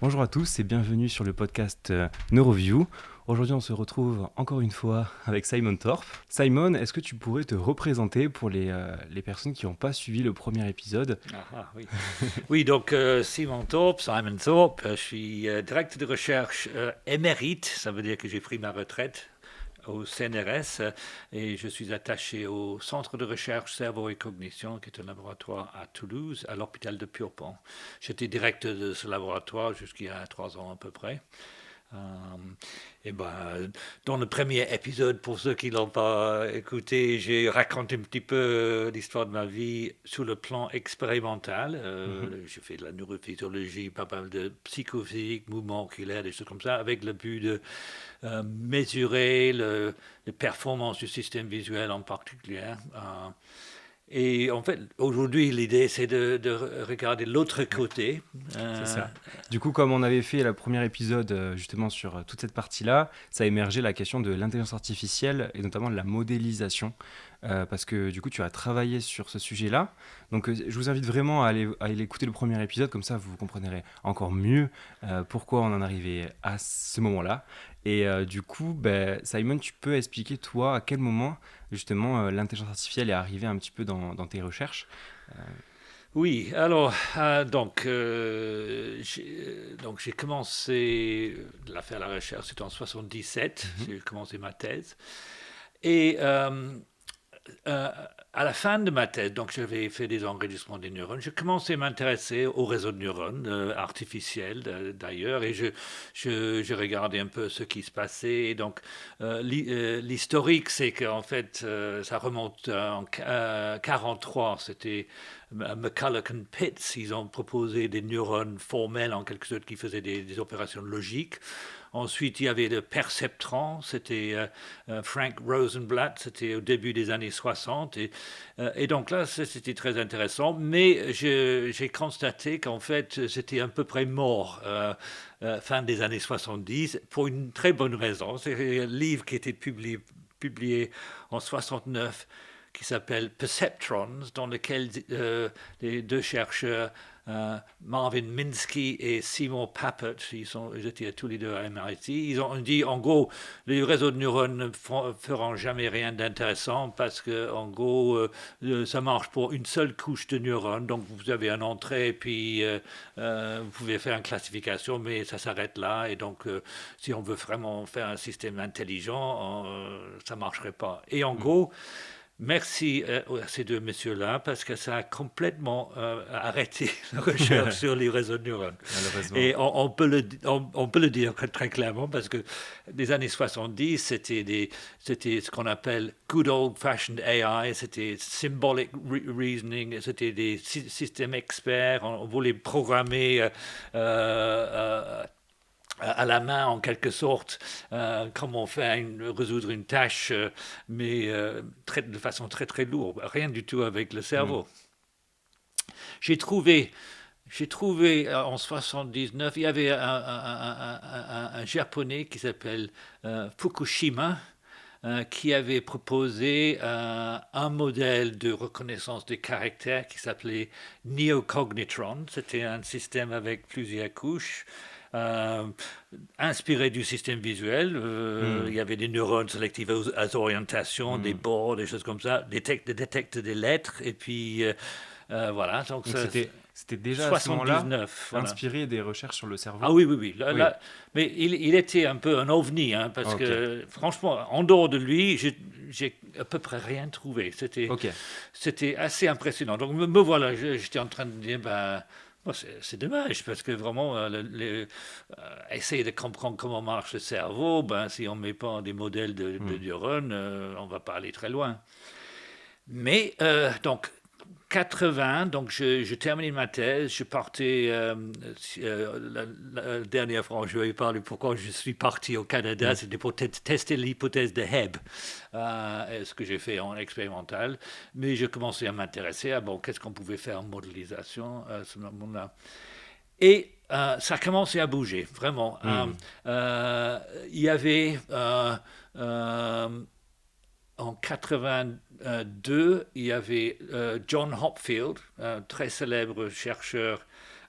Bonjour à tous et bienvenue sur le podcast Neuroview. Aujourd'hui, on se retrouve encore une fois avec Simon Thorpe. Simon, est-ce que tu pourrais te représenter pour les personnes qui n'ont pas suivi le premier épisode? Oui. Oui, donc Simon Thorpe, je suis directeur de recherche émérite, ça veut dire que j'ai pris ma retraite au CNRS et je suis attaché au Centre de recherche cerveau et cognition, qui est un laboratoire à Toulouse, à l'hôpital de Purpan. J'étais directeur de ce laboratoire jusqu'il y a 3 ans à peu près. Euh, et ben, dans le premier épisode, pour ceux qui l'ont pas écouté, j'ai raconté un petit peu l'histoire de ma vie sur le plan expérimental. Mhm. J'ai fait de la neurophysiologie, pas mal de psychophysique, mouvement oculaire, des choses comme ça, avec le but de mesurer les performances du système visuel en particulier. Et en fait, aujourd'hui, l'idée, c'est de regarder l'autre Ouais, côté. c'est Euh, ça. Du coup, comme on avait fait le premier épisode justement sur toute cette partie-là, ça a émergé la question de l'intelligence artificielle et notamment de la modélisation. Parce que du coup, tu as travaillé sur ce sujet-là. Donc, je vous invite vraiment à aller écouter le premier épisode, comme ça vous comprendrez encore mieux pourquoi on en arrivait à ce moment-là. Et du coup, ben, Simon, tu peux expliquer, toi, à quel moment justement l'intelligence artificielle est arrivée un petit peu dans tes recherches. Euh, Oui, alors, donc j'ai commencé à faire la recherche, c'était en 77, mhm, j'ai commencé ma thèse. Et euh, à la fin de ma thèse, donc j'avais fait des enregistrements des neurones, je commençais à m'intéresser au réseau de neurones artificiels d'ailleurs, et je regardais un peu ce qui se passait. Et donc l'historique, c'est qu'en fait, ça remonte en 43, c'était McCulloch and Pitts, ils ont proposé des neurones formels en quelque sorte qui faisaient des opérations logiques. Ensuite, il y avait le perceptron, c'était Frank Rosenblatt, c'était au début des années 60. Et donc là, c'était très intéressant, mais j'ai constaté qu'en fait, c'était à peu près mort fin des années 70 pour une très bonne raison. C'est un livre qui était publié en 69 qui s'appelle Perceptrons, dans lequel les deux chercheurs, Marvin Minsky et Simon Papert, ils étaient tous les deux à MIT, ils ont dit en gros, les réseaux de neurones ne feront jamais rien d'intéressant parce que en gros, ça marche pour une seule couche de neurones, donc vous avez un entrée, puis vous pouvez faire une classification, mais ça s'arrête là, et donc si on veut vraiment faire un système intelligent, ça ne marcherait pas. Et en mhm. gros, merci à ces deux messieurs-là parce que ça a complètement arrêté la recherche sur les réseaux de neurones. Malheureusement. Et on peut le dire très clairement parce que les années 70, c'était ce qu'on appelle good old-fashioned AI, c'était symbolic reasoning, c'était des systèmes experts, on voulait programmer à la main en quelque sorte, comment résoudre une tâche, mais de façon très lourde, rien du tout avec le Mm. cerveau. J'ai trouvé, j'ai trouvé en 79, il y avait un japonais qui s'appelle Fukushima, qui avait proposé un modèle de reconnaissance des caractères qui s'appelait Neocognitron. C'était un système avec plusieurs couches. Euh, Inspiré du système visuel, il Mm. y avait des neurones sélectifs aux orientations, des Mm. bords, des choses comme ça, détecte des lettres, et puis voilà, donc Donc ça, c'était déjà à ce moment-là 79, voilà. inspiré des recherches sur le Ah cerveau? oui, oui, oui. Oui. Mais il était un peu un ovni, hein, parce Ok. que franchement, en dehors de lui, j'ai à peu près rien trouvé. Ok. C'était assez impressionnant. Donc me voilà, j'étais en train de dire, ben, bon, c'est dommage, parce que vraiment, essayer de comprendre comment marche le cerveau, ben, si on ne met pas des modèles de Mm. neurones, on ne va pas aller très loin. Mais donc 80, donc je terminais ma thèse, je partais, la dernière fois je vais parler pourquoi je suis parti au Canada, Mm. c'était pour tester l'hypothèse de Hebb, ce que j'ai fait en expérimental, mais je commençais à m'intéresser à bon, qu'est-ce qu'on pouvait faire en modélisation à ce moment-là. Et ça a commencé à bouger, vraiment. Mm. Il y avait euh, en 82, il y avait John Hopfield, un très célèbre chercheur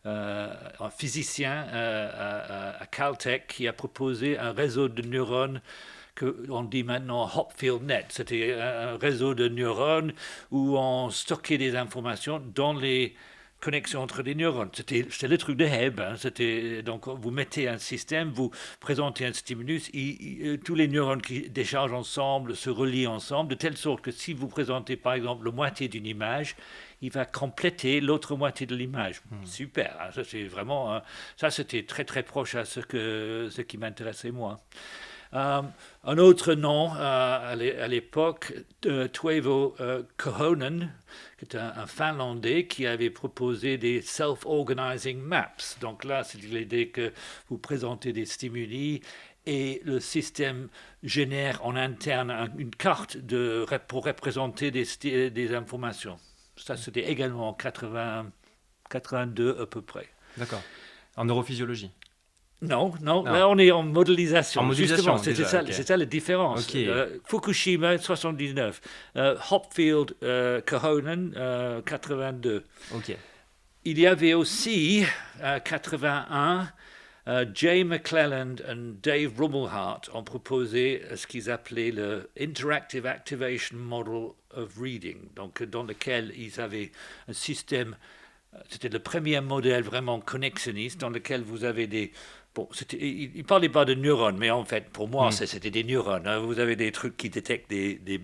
un physicien à Caltech qui a proposé un réseau de neurones qu'on dit maintenant HopFieldNet. C'était un réseau de neurones où on stockait des informations dans les connexions entre les neurones. C'était le truc de Hebb. Donc, vous mettez un système, vous présentez un stimulus, tous les neurones qui déchargent ensemble se relient ensemble, de telle sorte que si vous présentez par exemple la moitié d'une image, il va compléter l'autre moitié de l'image. Super. Ça, c'est vraiment, ça, c'était très très proche à ce qui m'intéressait moi. Un autre nom à l'époque, Toivo Kohonen, qui est un Finlandais qui avait proposé des self-organizing maps. Donc là, c'est l'idée que vous présentez des stimuli et le système génère en interne une carte pour représenter des informations. Ça, c'était également en 82 à peu près. D'accord. En neurophysiologie. Non, là on est en modélisation. En modélisation, justement, déjà, c'est ça la différence. Okay. Fukushima, 79. Hopfield, Kohonen, 82. Ok. Il y avait aussi, 81, Jay McClelland et Dave Rumelhart ont proposé ce qu'ils appelaient le Interactive Activation Model of Reading, donc dans lequel ils avaient un système. C'était le premier modèle vraiment connexionniste dans lequel vous avez des... Bon, il ne parlait pas de neurones, mais en fait, pour moi, c'était des neurones. Hein. Vous avez des trucs qui détectent des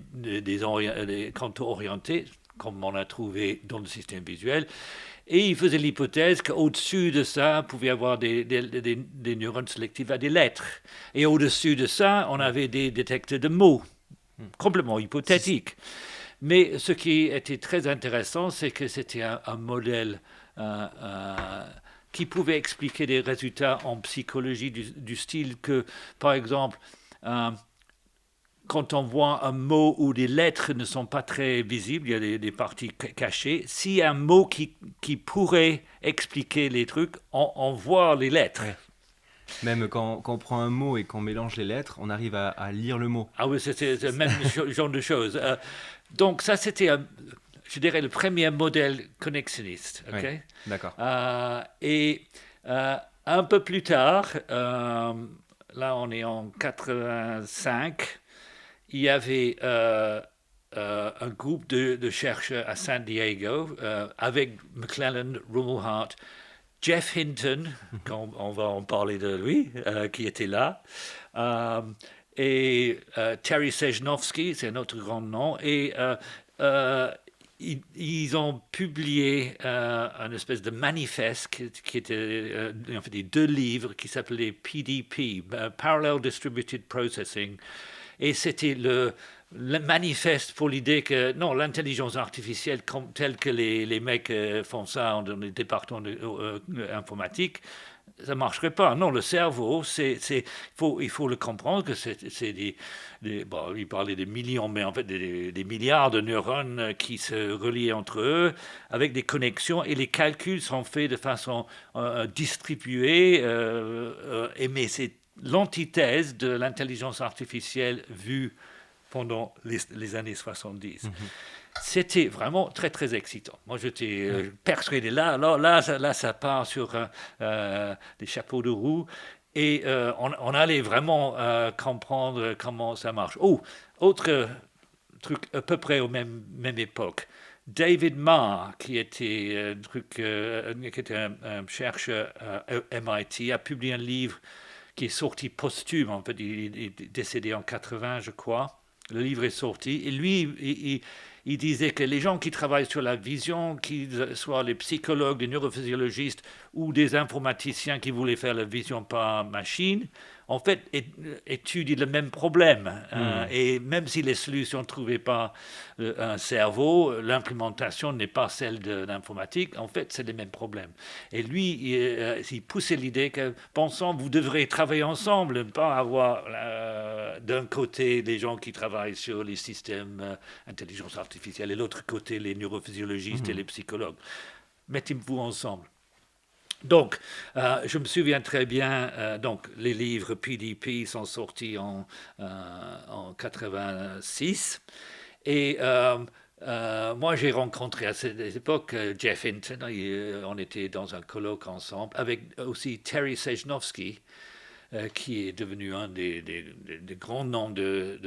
contours orientés, comme on a trouvé dans le système visuel. Et il faisait l'hypothèse qu'au-dessus de ça, il pouvait y avoir des neurones sélectifs à des lettres. Et au-dessus de ça, on avait des détecteurs de mots, complètement hypothétiques. Mais ce qui était très intéressant, c'est que c'était un modèle qui pouvait expliquer des résultats en psychologie du style que, par exemple, quand on voit un mot où des lettres ne sont pas très visibles, il y a des parties cachées, s'il y a un mot qui pourrait expliquer les trucs, on voit les lettres. Ouais. Même quand on prend un mot et qu'on mélange les lettres, on arrive à lire le mot. Ah oui, c'est le même genre de choses. Donc ça, c'était, je dirais, le premier modèle connexionniste. Okay? Oui, d'accord. Et un peu plus tard, là on est en 85, il y avait un groupe de chercheurs à San Diego avec McClelland, Rumelhart, Jeff Hinton, on va en parler de lui, qui était là, et Terry Sejnowski, c'est un autre grand nom, et ils ont publié un espèce de manifeste qui était en fait, des 2 livres qui s'appelaient PDP, Parallel Distributed Processing, et c'était le manifeste pour l'idée que non, l'intelligence artificielle telle que les mecs font ça dans les départements informatiques, ça ne marcherait pas. Non, le cerveau, il faut le comprendre que c'est bon, il parlait des millions, mais en fait des milliards de neurones qui se relient entre eux avec des connexions et les calculs sont faits de façon distribuée, mais c'est l'antithèse de l'intelligence artificielle vue pendant les années 70. C'était vraiment très, très excitant. Moi, j'étais persuadé. Là, ça part sur des chapeaux de roue. Et on allait vraiment comprendre comment ça marche. Oh, autre truc à peu près au même époque. David Marr, qui était un chercheur à MIT, a publié un livre qui est sorti posthume. En fait, il est décédé en 80, je crois. Le livre est sorti. Et lui, il disait que les gens qui travaillent sur la vision, qu'ils soient les psychologues, les neurophysiologistes ou des informaticiens qui voulaient faire la vision par machine, en fait, étudient le même problème. Et même si les solutions ne trouvaient pas un cerveau, l'implémentation n'est pas celle de l'informatique. En fait, c'est les mêmes problèmes. Et lui, il poussait l'idée que, pensant, vous devrez travailler ensemble, ne pas avoir d'un côté les gens qui travaillent sur les systèmes intelligence artificielle et de l'autre côté les neurophysiologistes et les psychologues. Mettez-vous ensemble. Donc, je me souviens très bien, donc les livres PDP sont sortis en 86, et Moi, j'ai rencontré à cette époque Jeff Hinton. On était dans un colloque ensemble avec aussi Terry Sejnowski, qui est devenu un des grands noms de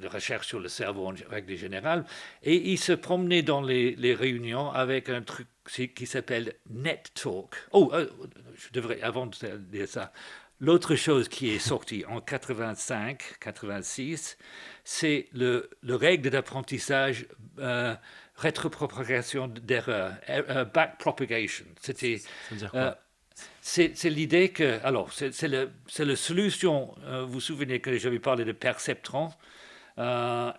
recherche sur le cerveau en règle générale. Et il se promenait dans les réunions avec un truc qui s'appelle Net Talk. Oh, je devrais, avant de dire ça, l'autre chose qui est sortie en 85, 86, c'est le règle d'apprentissage rétropropagation d'erreurs, backpropagation. C'était Ça veut dire euh, quoi? c'est l'idée que, alors, c'est la solution. Vous vous souvenez que j'avais parlé de perceptron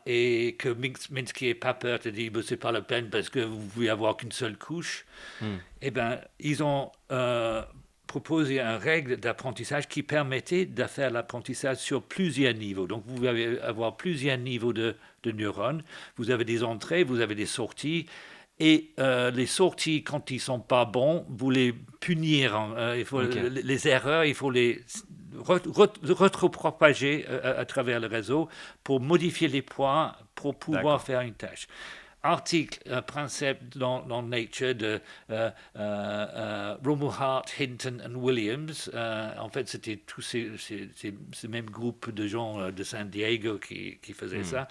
et que Minsky et Papert ont dit, c'est pas la peine parce que vous pouvez avoir qu'une seule couche. Hmm. Eh bien, ils ont proposé une règle d'apprentissage qui permettait de faire l'apprentissage sur plusieurs niveaux. Donc, vous pouvez avoir plusieurs niveaux de neurones. Vous avez des entrées, vous avez des sorties. Et les sorties, quand ils ne sont pas bons, vous les punir. Il faut, Ok, les erreurs, il faut les retropropager à travers le réseau pour modifier les points pour pouvoir d'accord. faire une tâche. Article, principe dans Nature de Romuald Hart, Hinton et Williams. En fait, c'était tous ces mêmes groupes de gens de San Diego qui faisaient Hmm. ça.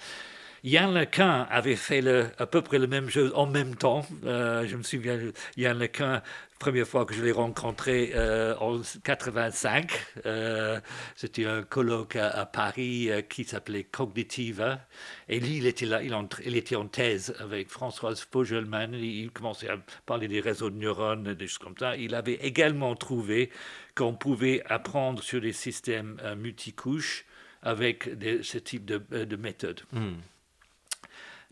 Yann Lequin avait fait à peu près la même chose en même temps. Je me souviens, Yann Lequin, première fois que je l'ai rencontré en 85, c'était un colloque à Paris qui s'appelait Cognitiva. Et lui, il était là, il était en thèse avec Françoise Fogelman. Il commençait à parler des réseaux de neurones, des choses comme ça. Il avait également trouvé qu'on pouvait apprendre sur des systèmes multicouches avec ce type de méthode. Hmm.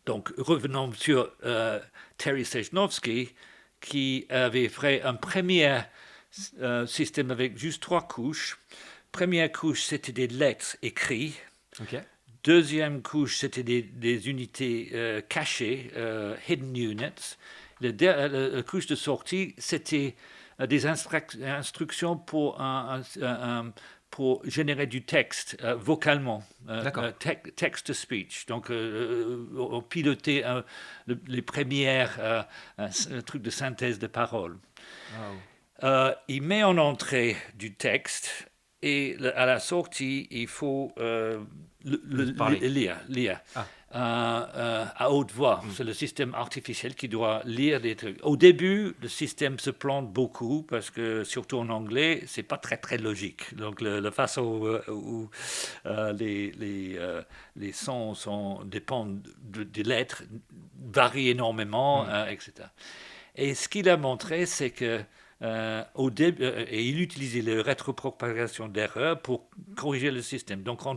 Donc, revenons sur Terry Sejnowski, qui avait fait un premier système avec juste 3 couches. Première couche, c'était des lettres écrites. Ok. Deuxième couche, c'était des unités cachées, hidden units. La couche de sortie, c'était des instructions pour générer du texte vocalement, D'accord. text-to-speech. Donc, on pilotait les premières trucs de synthèse de paroles. Waouh. Il met en entrée du texte et à la sortie, il faut Le parler. lire Ah. à haute voix. Hmm. C'est le système artificiel qui doit lire des trucs. Au début, le système se plante beaucoup parce que, surtout en anglais, c'est pas très très logique. Donc la façon où les sons dépendent des lettres varie énormément, Hmm. etc. Et ce qu'il a montré, c'est que au début, et il utilisait la rétropropagation d'erreurs pour corriger le système. Donc on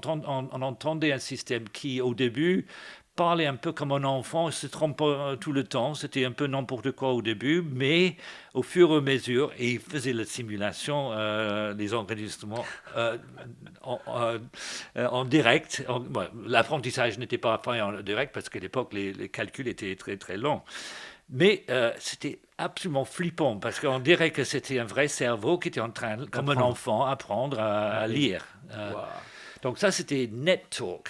entendait un système qui, au début, parlait un peu comme un enfant, il se trompait tout le temps, c'était un peu n'importe quoi au début, mais au fur et à mesure, et il faisait la simulation, les enregistrements en direct. L'apprentissage n'était pas fait en direct parce qu'à l'époque, les calculs étaient très très longs. Mais c'était absolument flippant parce qu'on dirait que c'était un vrai cerveau qui était en train, comme un D'apprendre. enfant, apprendre à Ah oui. lire. Waouh. Donc ça, c'était NetTalk.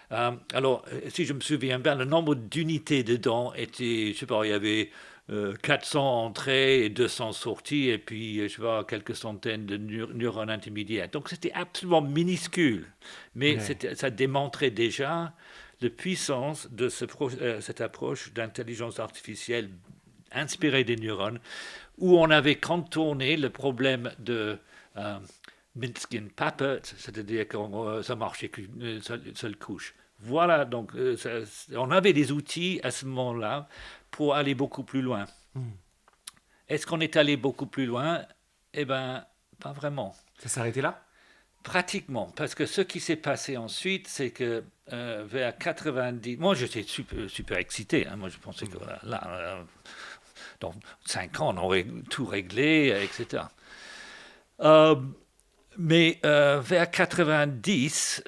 Alors, si je me souviens bien, le nombre d'unités dedans était, je sais pas, il y avait 400 entrées et 200 sorties, et puis, je sais pas, quelques centaines de neurones intermédiaires. Donc c'était absolument minuscule, mais Ouais. ça démontrait déjà la puissance de cette approche d'intelligence artificielle inspirée des neurones, où on avait contourné le problème de Minsky et Papert, c'est-à-dire que ça marchait qu'une seule couche. Voilà, donc on avait des outils à ce moment-là pour aller beaucoup plus loin. Hmm. Est-ce qu'on est allé beaucoup plus loin? Eh bien, pas vraiment. Ça s'est arrêté là? Pratiquement, parce que ce qui s'est passé ensuite, c'est que vers 90, moi j'étais super, super excité, hein. Moi je pensais que Hmm. voilà, là, dans 5 ans on aurait tout réglé, etc. Euh, mais vers 90,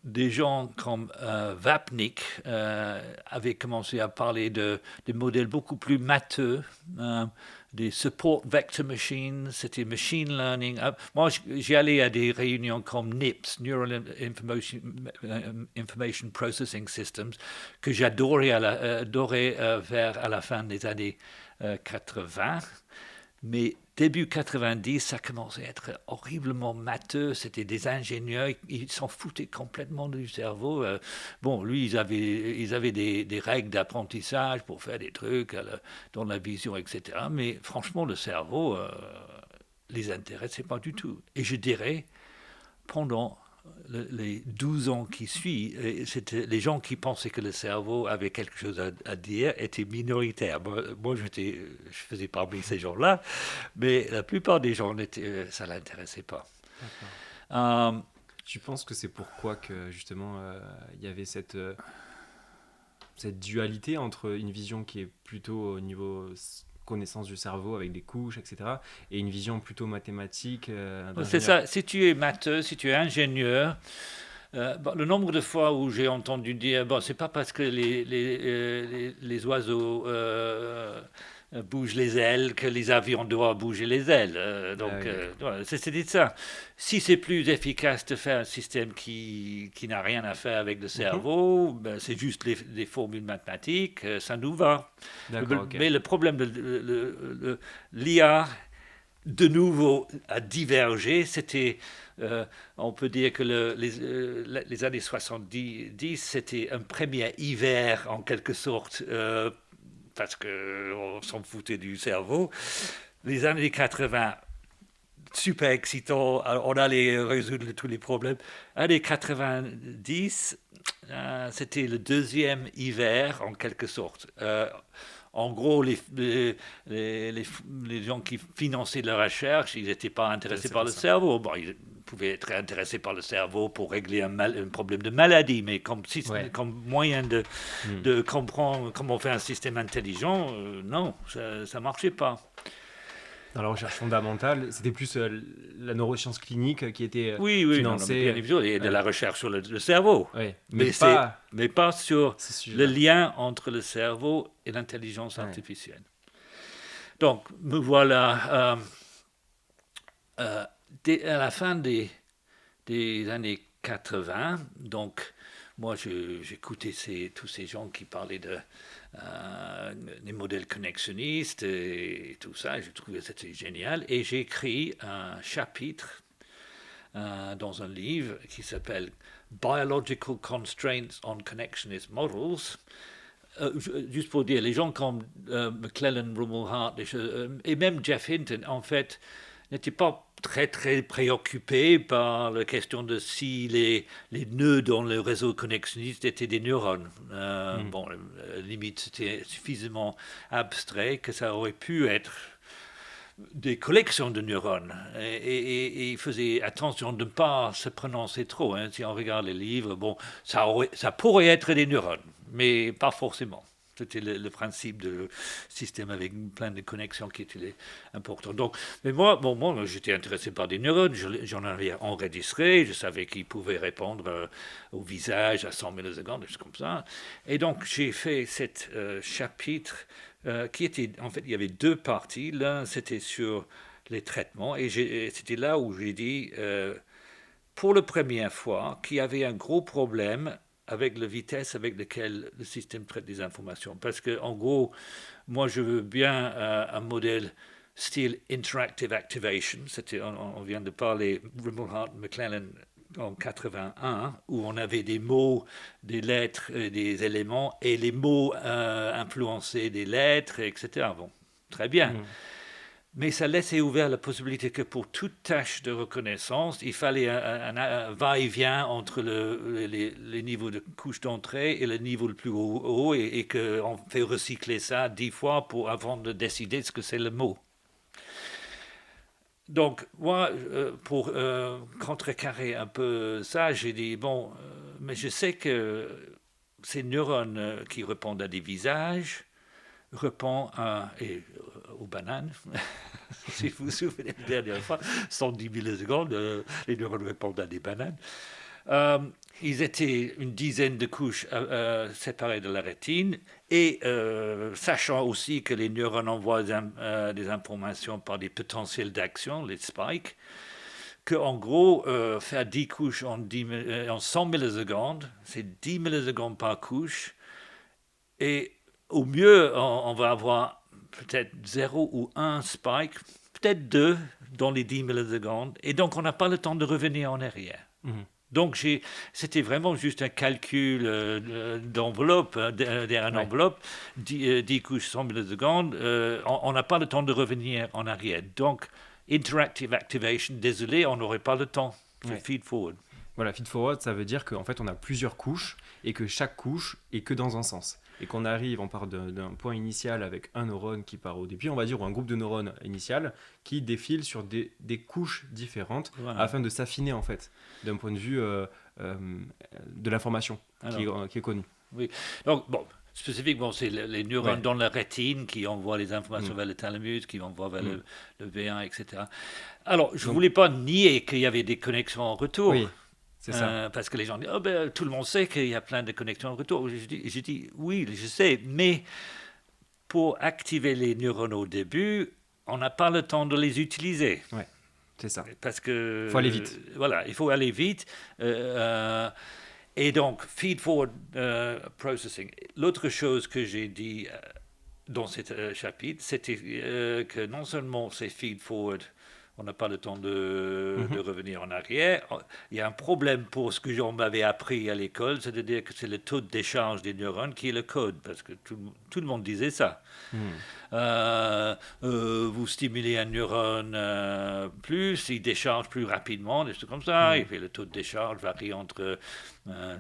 des gens comme Vapnik avaient commencé à parler de modèles beaucoup plus matheux, des support vector machines, c'était machine learning. Moi, j'y allais à des réunions comme NIPS, Information Processing Systems, que j'adorais vers à la fin des années 80. Mais début 90, ça commençait à être horriblement matheux. C'était des ingénieurs, ils s'en foutaient complètement du cerveau. Lui, ils avaient des règles d'apprentissage pour faire des trucs dans la vision, etc. Mais franchement, le cerveau les intéressait pas du tout. Et je dirais, pendant les 12 ans qui suivent, les gens qui pensaient que le cerveau avait quelque chose à dire étaient minoritaires. Moi je faisais parmi ces gens-là, mais la plupart des gens, ça ne l'intéressait pas. Tu penses que c'est pourquoi que justement il y avait cette dualité entre une vision qui est plutôt au niveau connaissance du cerveau avec des couches, etc., et une vision plutôt mathématique C'est ça, si tu es matheux, si tu es ingénieur, le nombre de fois où j'ai entendu dire, c'est pas parce que les oiseaux bougent les ailes que les avions doivent bouger les ailes. C'était ça. Si c'est plus efficace de faire un système qui n'a rien à faire avec le cerveau, c'est juste des formules mathématiques, ça nous va. Mais le problème de l'IA, de nouveau, a divergé. C'était, on peut dire que les années 70, c'était un premier hiver, en quelque sorte, parce qu'on s'en foutait du cerveau. Les années 80, super excitant, on allait résoudre tous les problèmes. Années 90, c'était le deuxième hiver, en quelque sorte. En gros, les gens qui finançaient la recherche, ils n'étaient pas intéressés par le cerveau. Ils pouvaient être intéressés par le cerveau pour régler un problème de maladie, mais comme moyen de comprendre comment faire un système intelligent, non, ça ne marchait pas. Dans la recherche fondamentale, c'était plus la neuroscience clinique qui était financée. Bien évidemment, il y a de la recherche sur le cerveau, mais pas sur le lien entre le cerveau et l'intelligence artificielle. Donc, me voilà à la fin des années 80. Donc, moi, j'écoutais tous ces gens qui parlaient des modèles connexionnistes et tout ça. Je trouvais que c'était génial. Et j'ai écrit un chapitre dans un livre qui s'appelle Biological Constraints on Connectionist Models. Juste pour dire, les gens comme McClellan, Rumelhart et même Geoff Hinton, en fait, n'étaient pas très très préoccupés par la question de si les nœuds dans le réseau connexionniste étaient des neurones. Limite, c'était suffisamment abstrait que ça aurait pu être des collections de neurones. Et il faisait attention de ne pas se prononcer trop. Si on regarde les livres, ça pourrait être des neurones, mais pas forcément. C'était le principe de système avec plein de connexions qui était important. Donc, mais moi, j'étais intéressé par des neurones. J'en avais enregistré. Je savais qu'ils pouvaient répondre au visage à 100 millisecondes, des choses comme ça. Et donc, j'ai fait cet chapitre qui était, en fait, il y avait deux parties. L'un, c'était sur les traitements. Et c'était là où j'ai dit, pour la première fois, qu'il y avait un gros problème avec la vitesse avec laquelle le système traite des informations. Parce que, en gros, moi, je veux bien un modèle style Interactive Activation. On vient de parler, Rumelhart, McClellan, en 81, où on avait des mots, des lettres, des éléments, et les mots influençaient des lettres, etc. Très bien. Mais ça laissait ouvert la possibilité que pour toute tâche de reconnaissance, il fallait un va-et-vient entre les niveaux de couche d'entrée et le niveau le plus haut, et qu'on fait recycler ça 10 fois avant de décider ce que c'est le mot. Donc, moi, pour contrecarrer un peu ça, j'ai dit, mais je sais que ces neurones qui répondent à des visages répondent aux bananes. Si vous vous souvenez, la dernière fois, 110 millisecondes, les neurones répondent à des bananes. Euh, Ils étaient une dizaine de couches séparées de la rétine et sachant aussi que les neurones envoient des informations par des potentiels d'action, les spikes, que en gros, faire 10 couches en 100 millisecondes, c'est 10 millisecondes par couche. Et au mieux, on va avoir peut-être 0 ou un spike, peut-être 2 dans les 10 millisecondes. Et donc, on n'a pas le temps de revenir en arrière. Mhm. Donc, c'était vraiment juste un calcul d'enveloppe, derrière une Ouais. enveloppe, 10 couches 100 millisecondes. On n'a pas le temps de revenir en arrière. Donc, interactive activation, désolé, on n'aurait pas le temps. C'est Ouais. feed forward. Voilà, feed forward, ça veut dire qu'en fait, on a plusieurs couches et que chaque couche est que dans un sens. Et qu'on arrive, on part d'un point initial avec un neurone qui part au début, on va dire, ou un groupe de neurones initial qui défile sur des couches différentes Voilà. afin de s'affiner, en fait, d'un point de vue de l'information qui est connue. Oui. Donc, bon, spécifiquement, c'est les neurones Ouais. dans la rétine qui envoient les informations Mm. vers le thalamus, qui envoient vers Mm. le V1, etc. Alors, je ne Donc, voulais pas nier qu'il y avait des connexions en retour. oui, c'est ça. Parce que les gens disent, oh ben, tout le monde sait qu'il y a plein de connexions en retour. J'ai dit, oui, je sais, mais pour activer les neurones au début, on n'a pas le temps de les utiliser. Ouais, c'est ça. Parce que, Faut aller vite. voilà, il faut aller vite. Et donc, feed-forward processing. L'autre chose que j'ai dit dans ce chapitre, c'était que non seulement c'est feed-forward, on n'a pas le temps de Mhm. revenir en arrière, il y a un problème pour ce que j'en m'avais appris à l'école, c'est-à-dire que c'est le taux de décharge des neurones qui est le code, parce que tout le monde disait ça. Mhm. Vous stimulez un neurone plus, il décharge plus rapidement, des choses comme ça, et Mhm. puis le taux de décharge varie entre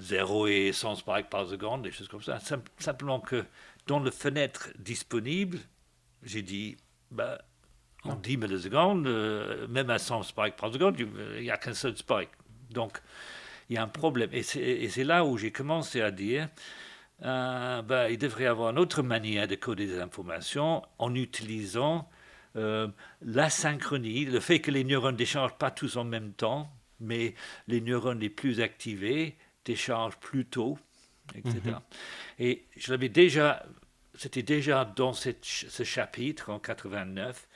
0 et 100 spikes par seconde, des choses comme ça. Simplement que dans la fenêtre disponible, j'ai dit, bah, en Non. 10 millisecondes, même à 100 spikes par seconde, il n'y a qu'un seul spike. Donc, il y a un problème. Et c'est là où j'ai commencé à dire, il devrait y avoir une autre manière de coder des informations en utilisant l'asynchrony, le fait que les neurones ne déchargent pas tous en même temps, mais les neurones les plus activés déchargent plus tôt, etc. Mhm. Et c'était déjà dans ce chapitre en 89,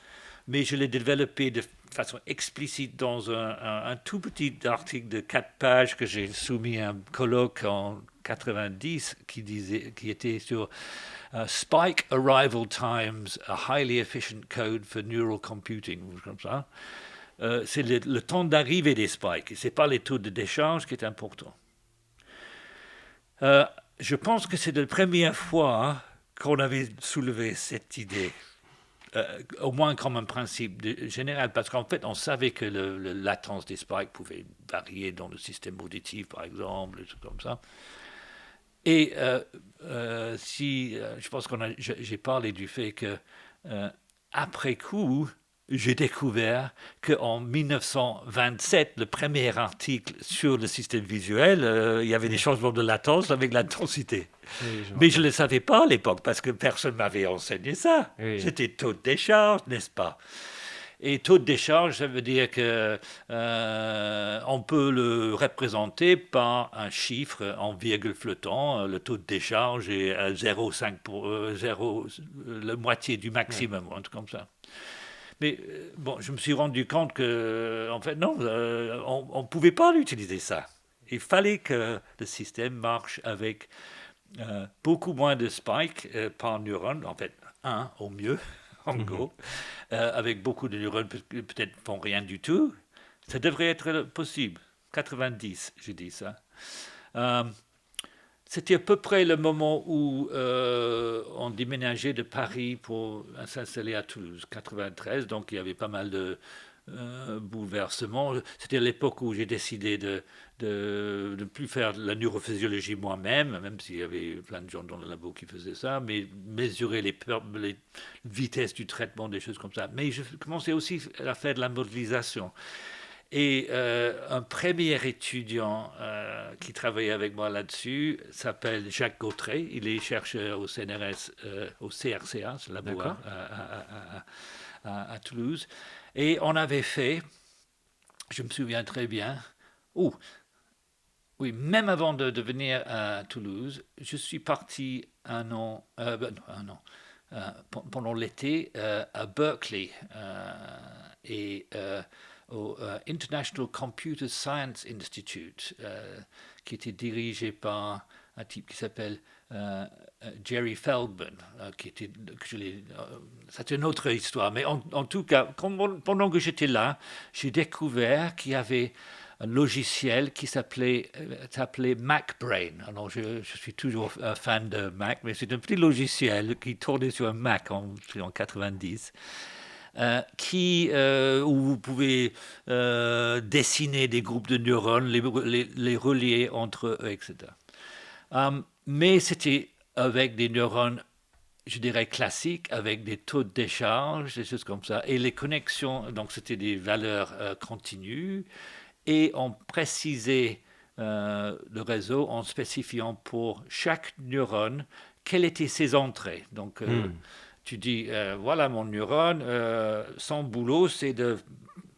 mais je l'ai développé de façon explicite dans un tout petit article de 4 pages que j'ai soumis à un colloque en 90 qui était sur Spike Arrival Times, a Highly Efficient Code for Neural Computing, comme ça. C'est le temps d'arrivée des spikes, ce n'est pas les taux de décharge qui est important. Je pense que c'est la première fois qu'on avait soulevé cette idée. Au moins comme un principe général, parce qu'en fait, on savait que la latence des spikes pouvait varier dans le système auditif, par exemple, des trucs comme ça. Et je pense j'ai parlé du fait que après coup, j'ai découvert qu'en 1927, le premier article sur le système visuel, il y avait des changements de latence avec l'intensité. Oui, je me Mais je ne rappelle. le savais pas à l'époque parce que personne ne m'avait enseigné ça. Oui. C'était taux de décharge, n'est-ce pas? Et taux de décharge, ça veut dire que on peut le représenter par un chiffre en virgule flottant. Le taux de décharge est à 0,5 la moitié du Ouais. maximum, un truc comme ça. Mais bon, je me suis rendu compte que, en fait, non, on ne pouvait pas utiliser ça. Il fallait que le système marche avec beaucoup moins de spikes par neurone, en fait, un au mieux, en Mhm. gros, avec beaucoup de neurones qui peut-être font rien du tout. Ça devrait être possible. 90, j'ai dit ça. Euh, C'était à peu près le moment où on déménageait de Paris pour s'installer à Toulouse, 93. Donc il y avait pas mal de bouleversements. C'était l'époque où j'ai décidé de ne plus faire de la neurophysiologie moi-même, même s'il y avait plein de gens dans le labo qui faisaient ça, mais mesurer les vitesses du traitement, des choses comme ça. Mais je commençais aussi à faire de la modélisation. Et un premier étudiant qui travaillait avec moi là-dessus s'appelle Jacques Gautret. Il est chercheur au CNRS, au CRCA, ce labo D'accord. à Toulouse. Et on avait fait, je me souviens très bien, Oui, même avant de venir à Toulouse, je suis parti un an, non, un an, pendant l'été à Berkeley et au International Computer Science Institute, qui était dirigé par un type qui s'appelle Jerry Feldman, c'est une autre histoire, mais en tout cas, pendant que j'étais là, j'ai découvert qu'il y avait un logiciel qui s'appelait MacBrain. Alors, je suis toujours fan de Mac, mais c'est un petit logiciel qui tournait sur un Mac en 90, où vous pouvez dessiner des groupes de neurones, les relier entre eux, etc. Mais c'était avec des neurones, je dirais, classiques, avec des taux de décharge, des choses comme ça. Et les connexions, donc c'était des valeurs continues. Et on précisait le réseau en spécifiant pour chaque neurone quelles étaient ses entrées. Donc, tu dis, voilà mon neurone, son boulot, c'est de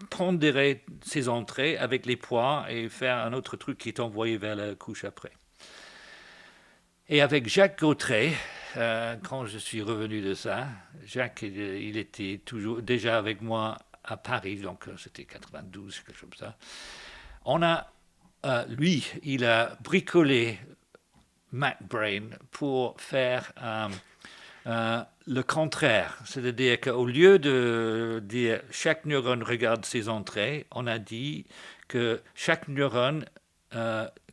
pondérer ses entrées avec les poids et faire un autre truc qui est envoyé vers la couche après. Et avec Jacques Gautret, quand je suis revenu de ça, Jacques, il était toujours déjà avec moi à Paris, donc c'était 92, quelque chose comme ça. On a, lui, il a bricolé MacBrain pour faire le contraire. C'est-à-dire qu'au lieu de dire chaque neurone regarde ses entrées, on a dit que chaque neurone,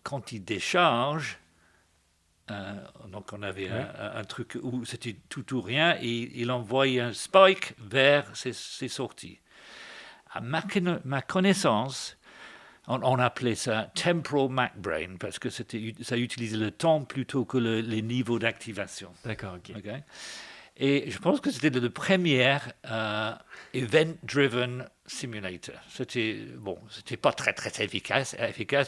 quand il décharge, donc on avait un truc où c'était tout ou rien, et il envoyait un spike vers ses sorties. À ma connaissance, on appelait ça temporal MacBrain parce que ça utilisait le temps plutôt que les niveaux d'activation. D'accord, ok. Okay? Et je pense que c'était le premier event-driven simulator. C'était pas très très efficace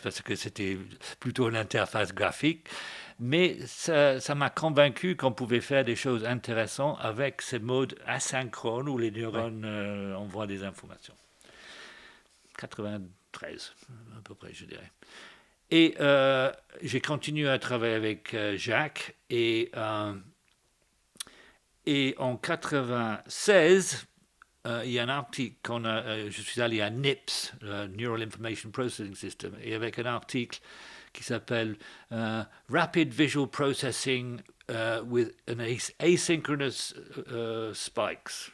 parce que c'était plutôt une interface graphique, mais ça m'a convaincu qu'on pouvait faire des choses intéressantes avec ces modes asynchrones où les neurones envoient des informations. 93 à peu près, je dirais. Et j'ai continué à travailler avec Jacques et en 96, il y a un article je suis allé à NIPS, Neural Information Processing System, et avec un article qui s'appelle Rapid Visual Processing with an Asynchronous Spikes.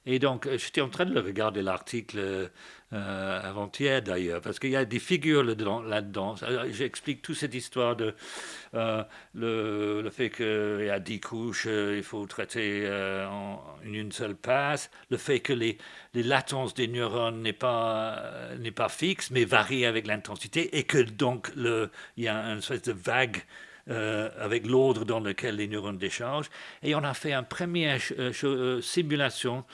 Et donc, j'étais en train de regarder l'article avant-hier d'ailleurs, parce qu'il y a des figures là-dedans. J'explique toute cette histoire de le fait qu'il y a 10 couches, il faut traiter en une seule passe, le fait que les latences des neurones n'est pas fixe, mais varie avec l'intensité, et que donc il y a une espèce de vague avec l'ordre dans lequel les neurones déchargent. Et on a fait une première simulation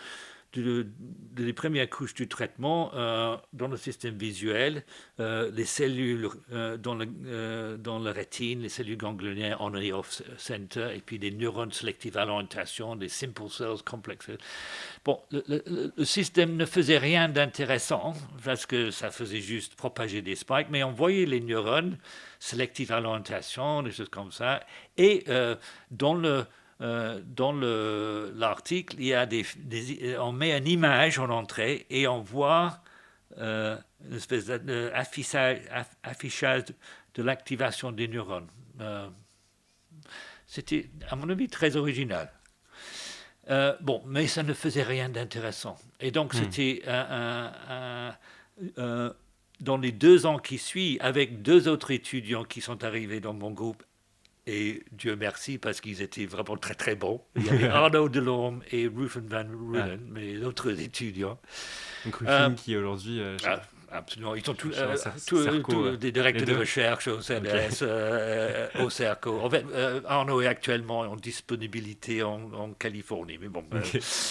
des premières couches du traitement dans le système visuel, les cellules dans la rétine, les cellules ganglionnaires on the off center, et puis des neurones sélectifs à l'orientation, des simple cells, complex cells. Bon, le système ne faisait rien d'intéressant parce que ça faisait juste propager des spikes, mais on voyait les neurones sélectifs à l'orientation, des choses comme ça, et dans l'article, il y a on met une image en entrée et on voit une espèce d'affichage de l'activation des neurones. C'était, à mon avis, très original. Mais ça ne faisait rien d'intéressant. Et donc, c'était dans les 2 ans qui suivent, avec 2 autres étudiants qui sont arrivés dans mon groupe, et Dieu merci, parce qu'ils étaient vraiment très très bons. Il y avait Arnaud Delorme et Rufen van Runen, mais d'autres étudiants. Donc Rufen qui aujourd'hui... absolument, ils sont tous des directeurs de recherche au CNRS, au CERCO. En fait, Arnaud est actuellement en disponibilité en Californie, mais bon.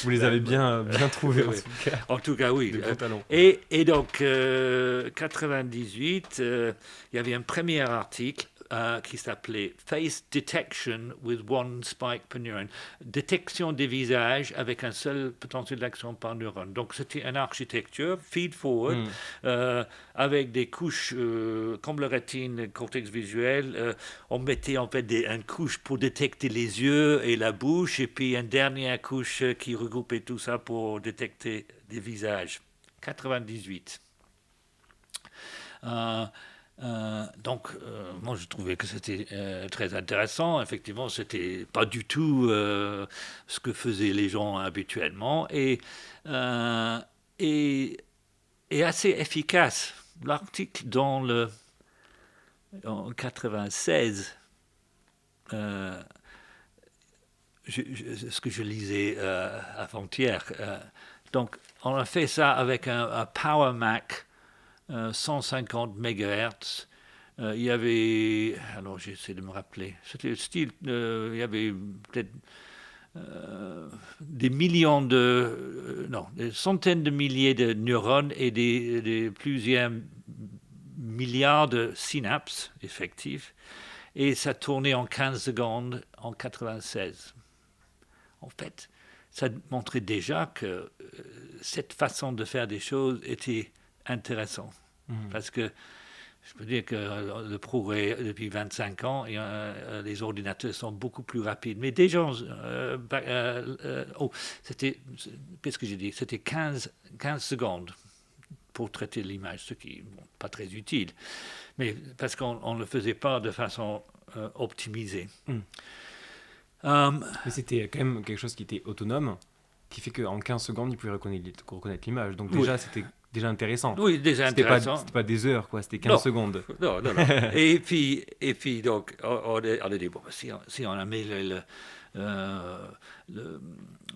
Vous les avez bien trouvés, oui, en tout cas, oui. Talents. Et donc, 98, il y avait un premier article qui s'appelait Face Detection with One Spike per Neuron, détection des visages avec un seul potentiel d'action par neurone. Donc c'était une architecture feed-forward avec des couches comme la rétine, le cortex visuel. On mettait en fait une couche pour détecter les yeux et la bouche, et puis une dernière couche qui regroupait tout ça pour détecter des visages. 98. Donc, moi, je trouvais que c'était très intéressant. Effectivement, c'était pas du tout ce que faisaient les gens habituellement, et assez efficace. L'article en 96, ce que je lisais avant-hier. Donc, on a fait ça avec un Power Mac 150 MHz. Il y avait, alors j'essaie de me rappeler, c'était le style, il y avait peut-être des millions non, des centaines de milliers de neurones et des plusieurs milliards de synapses effectives. Et ça tournait en 15 secondes en 96. En fait, ça montrait déjà que cette façon de faire des choses était intéressante. Parce que je peux dire que le progrès depuis 25 ans, les ordinateurs sont beaucoup plus rapides. Mais déjà, c'était, qu'est-ce que j'ai dit? C'était 15 secondes pour traiter l'image, ce qui n'est pas très utile. Mais parce qu'on ne le faisait pas de façon optimisée. Mais c'était quand même quelque chose qui était autonome, qui fait qu'en 15 secondes, il pouvait reconnaître l'image. Donc déjà, c'était déjà intéressant. Oui, déjà intéressant. C'était pas des heures, quoi. C'était 15 secondes. Non. et puis donc, on a dit, bon, si on améliore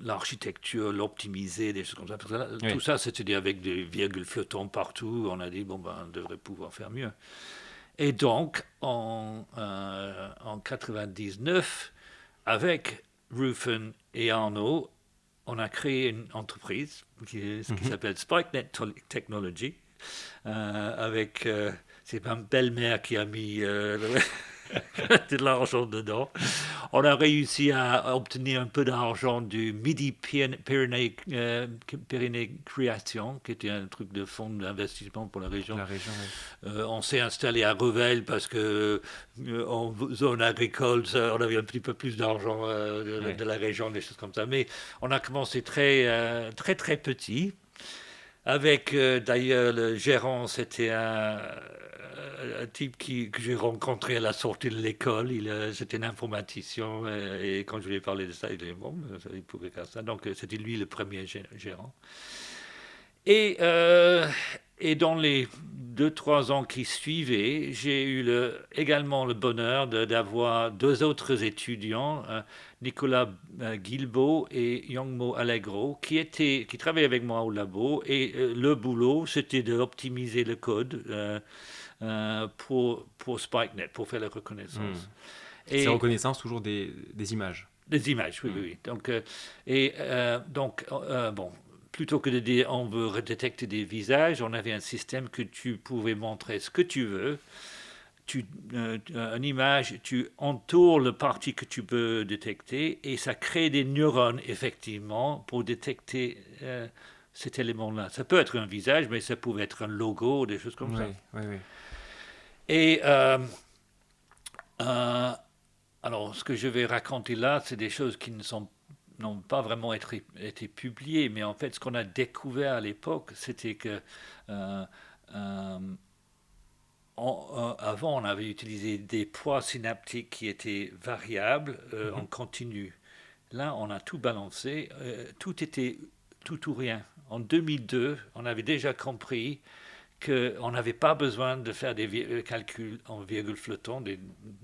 l'architecture, l'optimiser, des choses comme ça, tout ça, c'était avec des virgules flottantes partout. On a dit, bon, on devrait pouvoir faire mieux. Et donc, en 99, avec Ruffin et Arnaud, on a créé une entreprise qui s'appelle SpikeNet Technology, avec c'est ma belle-mère qui a mis de l'argent dedans. On a réussi à obtenir un peu d'argent du Midi-Pyrénées Création, qui était un truc de fonds d'investissement pour la région. On s'est installé à Revel parce que en zone agricole, on avait un petit peu plus d'argent de la région, des choses comme ça. Mais on a commencé très petit. Avec d'ailleurs le gérant, c'était un type que j'ai rencontré à la sortie de l'école. C'était un informaticien, et quand je lui ai parlé de ça, il dit bon, il pouvait faire ça. Donc c'était lui le premier gérant. Et dans les 2-3 ans qui suivaient, j'ai eu également le bonheur d'avoir 2 autres étudiants, Nicolas Guilbeault et Youngmo Allegro, qui travaillaient avec moi au labo. Et le boulot, c'était d'optimiser le code pour SpikeNet, pour faire la reconnaissance. Et c'est reconnaissance toujours des images. Des images, oui. Donc, bon, plutôt que de dire on veut redétecter des visages, on avait un système que tu pouvais montrer ce que tu veux. Une image, tu entoures le parti que tu peux détecter, et ça crée des neurones, effectivement, pour détecter cet élément-là. Ça peut être un visage, mais ça pouvait être un logo, des choses comme ça. Oui. Et alors, ce que je vais raconter là, c'est des choses qui n'ont pas vraiment été publiées, mais en fait, ce qu'on a découvert à l'époque, c'était que avant, on avait utilisé des poids synaptiques qui étaient variables en continu. Là, on a tout balancé. Tout était tout ou rien. En 2002, on avait déjà compris qu'on n'avait pas besoin de faire des calculs en virgule flottante,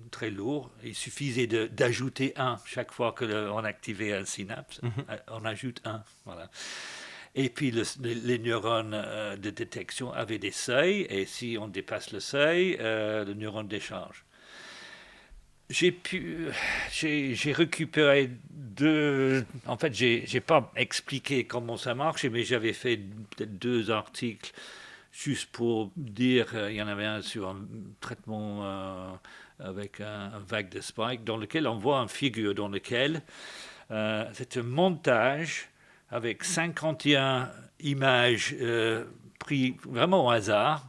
très lourds. Il suffisait d'ajouter 1 chaque fois qu'on activait un synapse. On ajoute 1. Voilà. Et puis les neurones de détection avaient des seuils, et si on dépasse le seuil, le neurone décharge. J'ai récupéré en fait, j'ai pas expliqué comment ça marche, mais j'avais fait peut-être 2 articles juste pour dire, il y en avait un sur un traitement avec un vague de spike, dans lequel on voit une figure dans laquelle c'est un montage avec 51 images prises vraiment au hasard.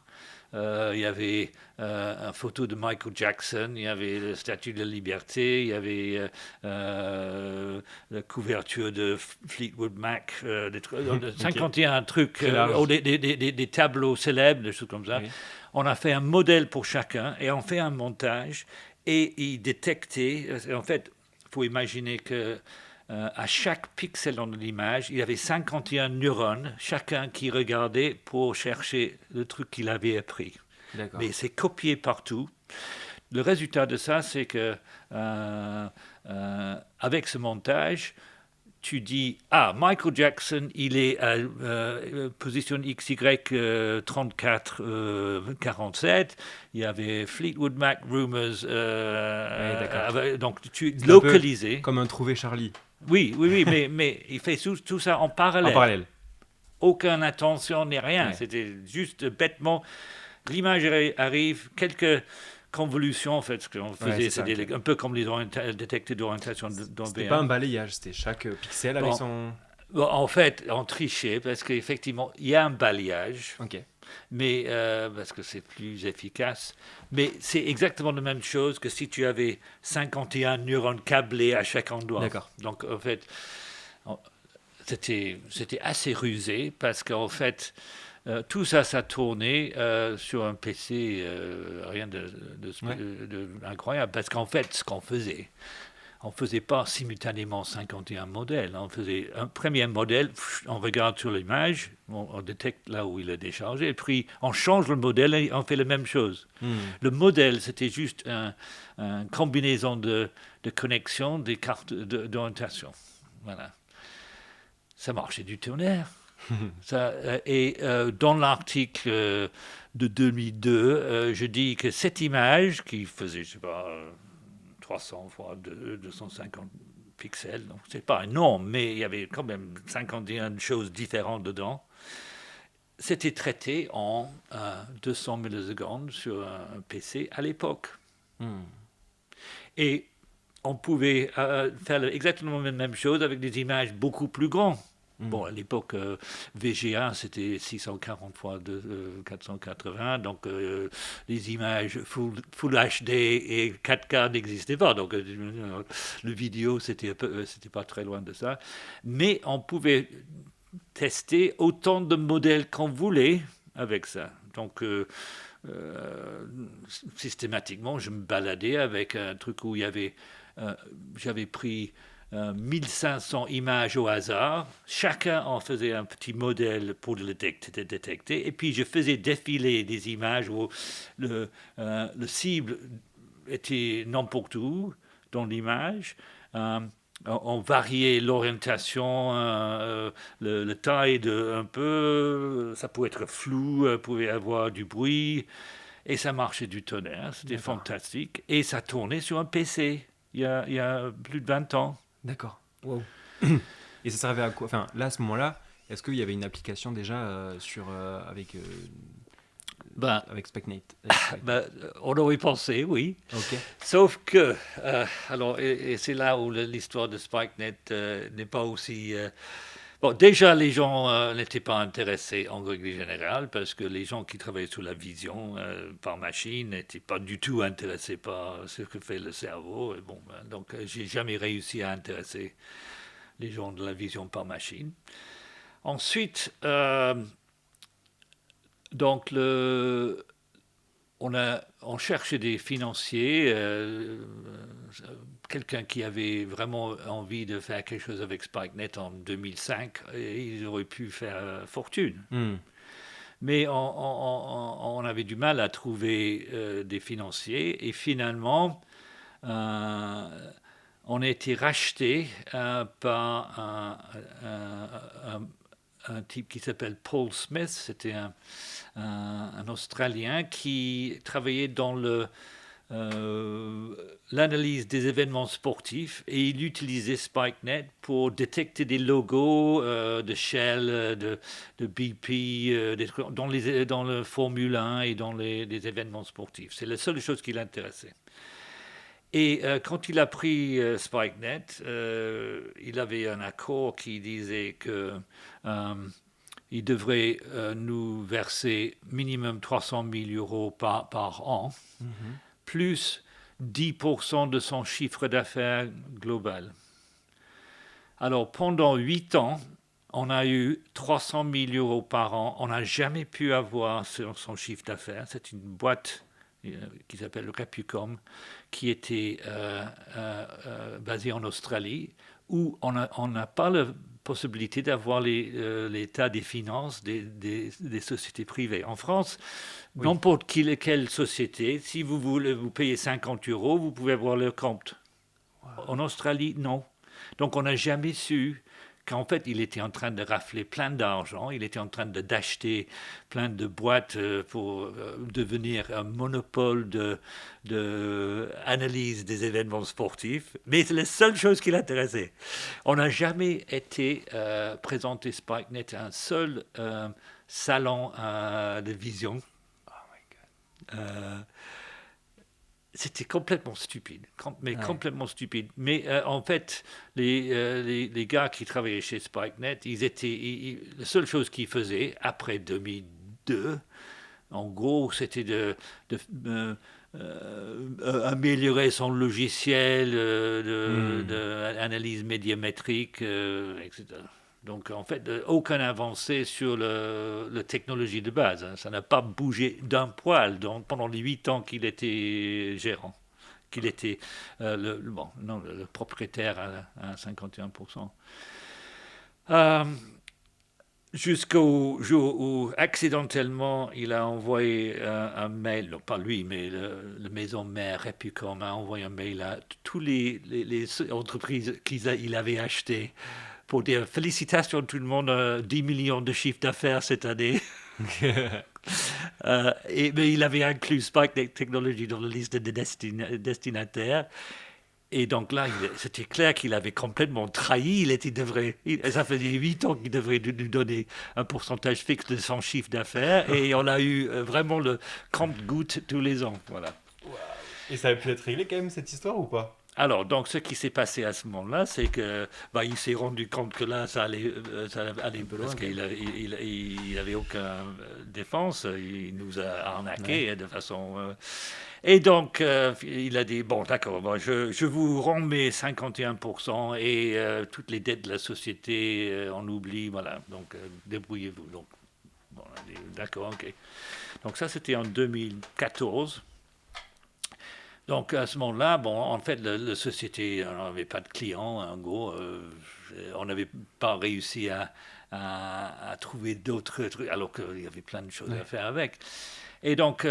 Il y avait une photo de Michael Jackson, il y avait la Statue de la Liberté, il y avait la couverture de Fleetwood Mac, Ok. 51 trucs, Très large. des tableaux célèbres, des choses comme ça. Oui. On a fait un modèle pour chacun et on fait un montage et il détectait, en fait, il faut imaginer que à chaque pixel dans l'image, il y avait 51 neurones, chacun qui regardait pour chercher le truc qu'il avait appris. D'accord. Mais c'est copié partout. Le résultat de ça, c'est que avec ce montage, tu dis, ah, Michael Jackson, il est à position XY 34 47. Il y avait Fleetwood Mac Rumors, Oui, d'accord. donc tu C'est un peu localisé. comme un trouvé Charlie Oui, mais il fait tout ça en en parallèle. parallèle. Aucune attention ni rien. Ouais. C'était juste bêtement. L'image arrive, quelques convolutions en fait. Ce qu'on Ouais, faisait, c'est ça. Ok. un peu comme les détecteurs d'orientation dans C'était pas un V1. balayage, c'était chaque pixel avec Bon, son. bon, en fait, on trichait parce qu'effectivement, il y a un balayage, Ok. mais parce que c'est plus efficace. Mais c'est exactement la même chose que si tu avais 51 neurones câblés à chaque endroit. D'accord. Donc, en fait, c'était assez rusé parce qu'en fait, tout ça, ça tournait sur un PC, rien Ouais. incroyable. Parce qu'en fait, ce qu'on faisait, on ne faisait pas simultanément 51 modèles. On faisait un premier modèle, on regarde sur l'image, on détecte là où il est déchargé, et puis on change le modèle et on fait la même chose. Hmm. Le modèle, c'était juste une combinaison de connexions des cartes d'orientation. Voilà. Ça marchait du tonnerre. Dans l'article de 2002, je dis que cette image, qui faisait, je sais pas, 300 fois 250 pixels, donc c'est pas énorme, mais il y avait quand même 51 choses différentes dedans, c'était traité en 200 millisecondes sur un PC à l'époque. Hmm. Et on pouvait faire exactement la même chose avec des images beaucoup plus grandes. Hmm. Bon, à l'époque, VGA, c'était 640 fois 480, donc les images full HD et 4K n'existaient pas, donc le vidéo, c'était pas très loin de ça. Mais on pouvait tester autant de modèles qu'on voulait avec ça. Donc, systématiquement, je me baladais avec un truc où il y avait, j'avais pris 1500 images au hasard. Chacun en faisait un petit modèle pour le détecter. Et puis, je faisais défiler des images où le cible était n'importe où dans l'image. On variait l'orientation, le taille de un peu, ça pouvait être flou, pouvait avoir du bruit, et ça marchait du tonnerre, c'était D'accord. fantastique, et ça tournait sur un PC il y a plus de 20 ans. D'accord. Wow. Et ça servait à quoi? Enfin, là, à ce moment-là, est-ce qu'il y avait une application déjà Ben, avec SpecNate, avec SpecNate. ben, on aurait pensé, oui. Ok. Sauf que, alors, et c'est là où l'histoire de SpikeNet n'est pas aussi. Bon, déjà, les gens n'étaient pas intéressés en règle générale parce que les gens qui travaillaient sur la vision par machine n'étaient pas du tout intéressés par ce que fait le cerveau. Et bon, donc, j'ai jamais réussi à intéresser les gens de la vision par machine. Ensuite, donc, on cherchait des financiers, quelqu'un qui avait vraiment envie de faire quelque chose avec SpikeNet en 2005, et ils auraient pu faire fortune. Hmm. Mais on avait du mal à trouver des financiers, et finalement, euh, on a été racheté par un type qui s'appelle Paul Smith. C'était un Australien qui travaillait dans l'analyse des événements sportifs, et il utilisait SpikeNet pour détecter des logos de Shell, de BP, dans le Formule 1 et dans les événements sportifs. C'est la seule chose qui l'intéressait. Et quand il a pris SpikeNet, il avait un accord qui disait que il devrait nous verser minimum 300 000 euros par an, Mhm. plus 10% de son chiffre d'affaires global. Alors pendant 8 ans, on a eu 300 000 euros par an. On n'a jamais pu avoir son chiffre d'affaires. C'est une boîte qui s'appelle Repucom, qui était basée en Australie, où on n'a pas la possibilité d'avoir l'état des finances des sociétés privées. En France, Oui. n'importe quelle société, si vous voulez vous payer 50 euros, vous pouvez avoir le compte. En Australie, non. Donc on n'a jamais su qu'en fait il était en train de rafler plein d'argent, il était en train d'acheter plein de boîtes pour devenir un monopole de analyse des événements sportifs, mais c'est la seule chose qui l'intéressait. On n'a jamais été présenté SpikeNet à un seul salon de vision. Oh my God. Euh, C'était complètement stupide, mais Ouais. complètement stupide. Mais en fait, les gars qui travaillaient chez SpikeNet, la seule chose qu'ils faisaient après 2002, en gros, c'était améliorer son logiciel Hmm. d'analyse médiamétrique, etc. Donc, en fait, aucune avancée sur la technologie de base, hein. Ça n'a pas bougé d'un poil pendant les 8 ans qu'il était gérant, qu'il était le propriétaire à 51%. Euh, Jusqu'au jour où, accidentellement, il a envoyé un mail, non pas lui, mais la maison mère Replicom a envoyé un mail à toutes les entreprises qu'il avait achetées pour dire félicitations tout le monde, 10 millions de chiffre d'affaires cette année. Mais il avait inclus Spike Technology dans la liste des destinataires. Et donc là, c'était clair qu'il avait complètement trahi. Ça faisait 8 ans qu'il devrait nous donner un pourcentage fixe de son chiffre d'affaires. Et on a eu vraiment le compte-goutte tous les ans. Voilà. Waouh. Et ça a pu être réglé quand même cette histoire ou pas? Alors, donc, ce qui s'est passé à ce moment-là, c'est que il s'est rendu compte que là, ça allait Un peu parce loin quand même. qu'il avait aucune défense. Il nous a Ouais. arnaqué de façon. Et donc, il a dit, bon, d'accord, bon, je vous rends mes 51% et toutes les dettes de la société, on oublie, voilà. Donc, débrouillez-vous. Donc, bon, on a dit, d'accord, ok. Donc ça, c'était en 2014. Donc à ce moment-là, bon, en fait, la société, on n'avait pas de clients, en gros, on n'avait pas réussi à trouver d'autres trucs, alors qu'il y avait plein de choses à Ouais. faire avec. Et donc,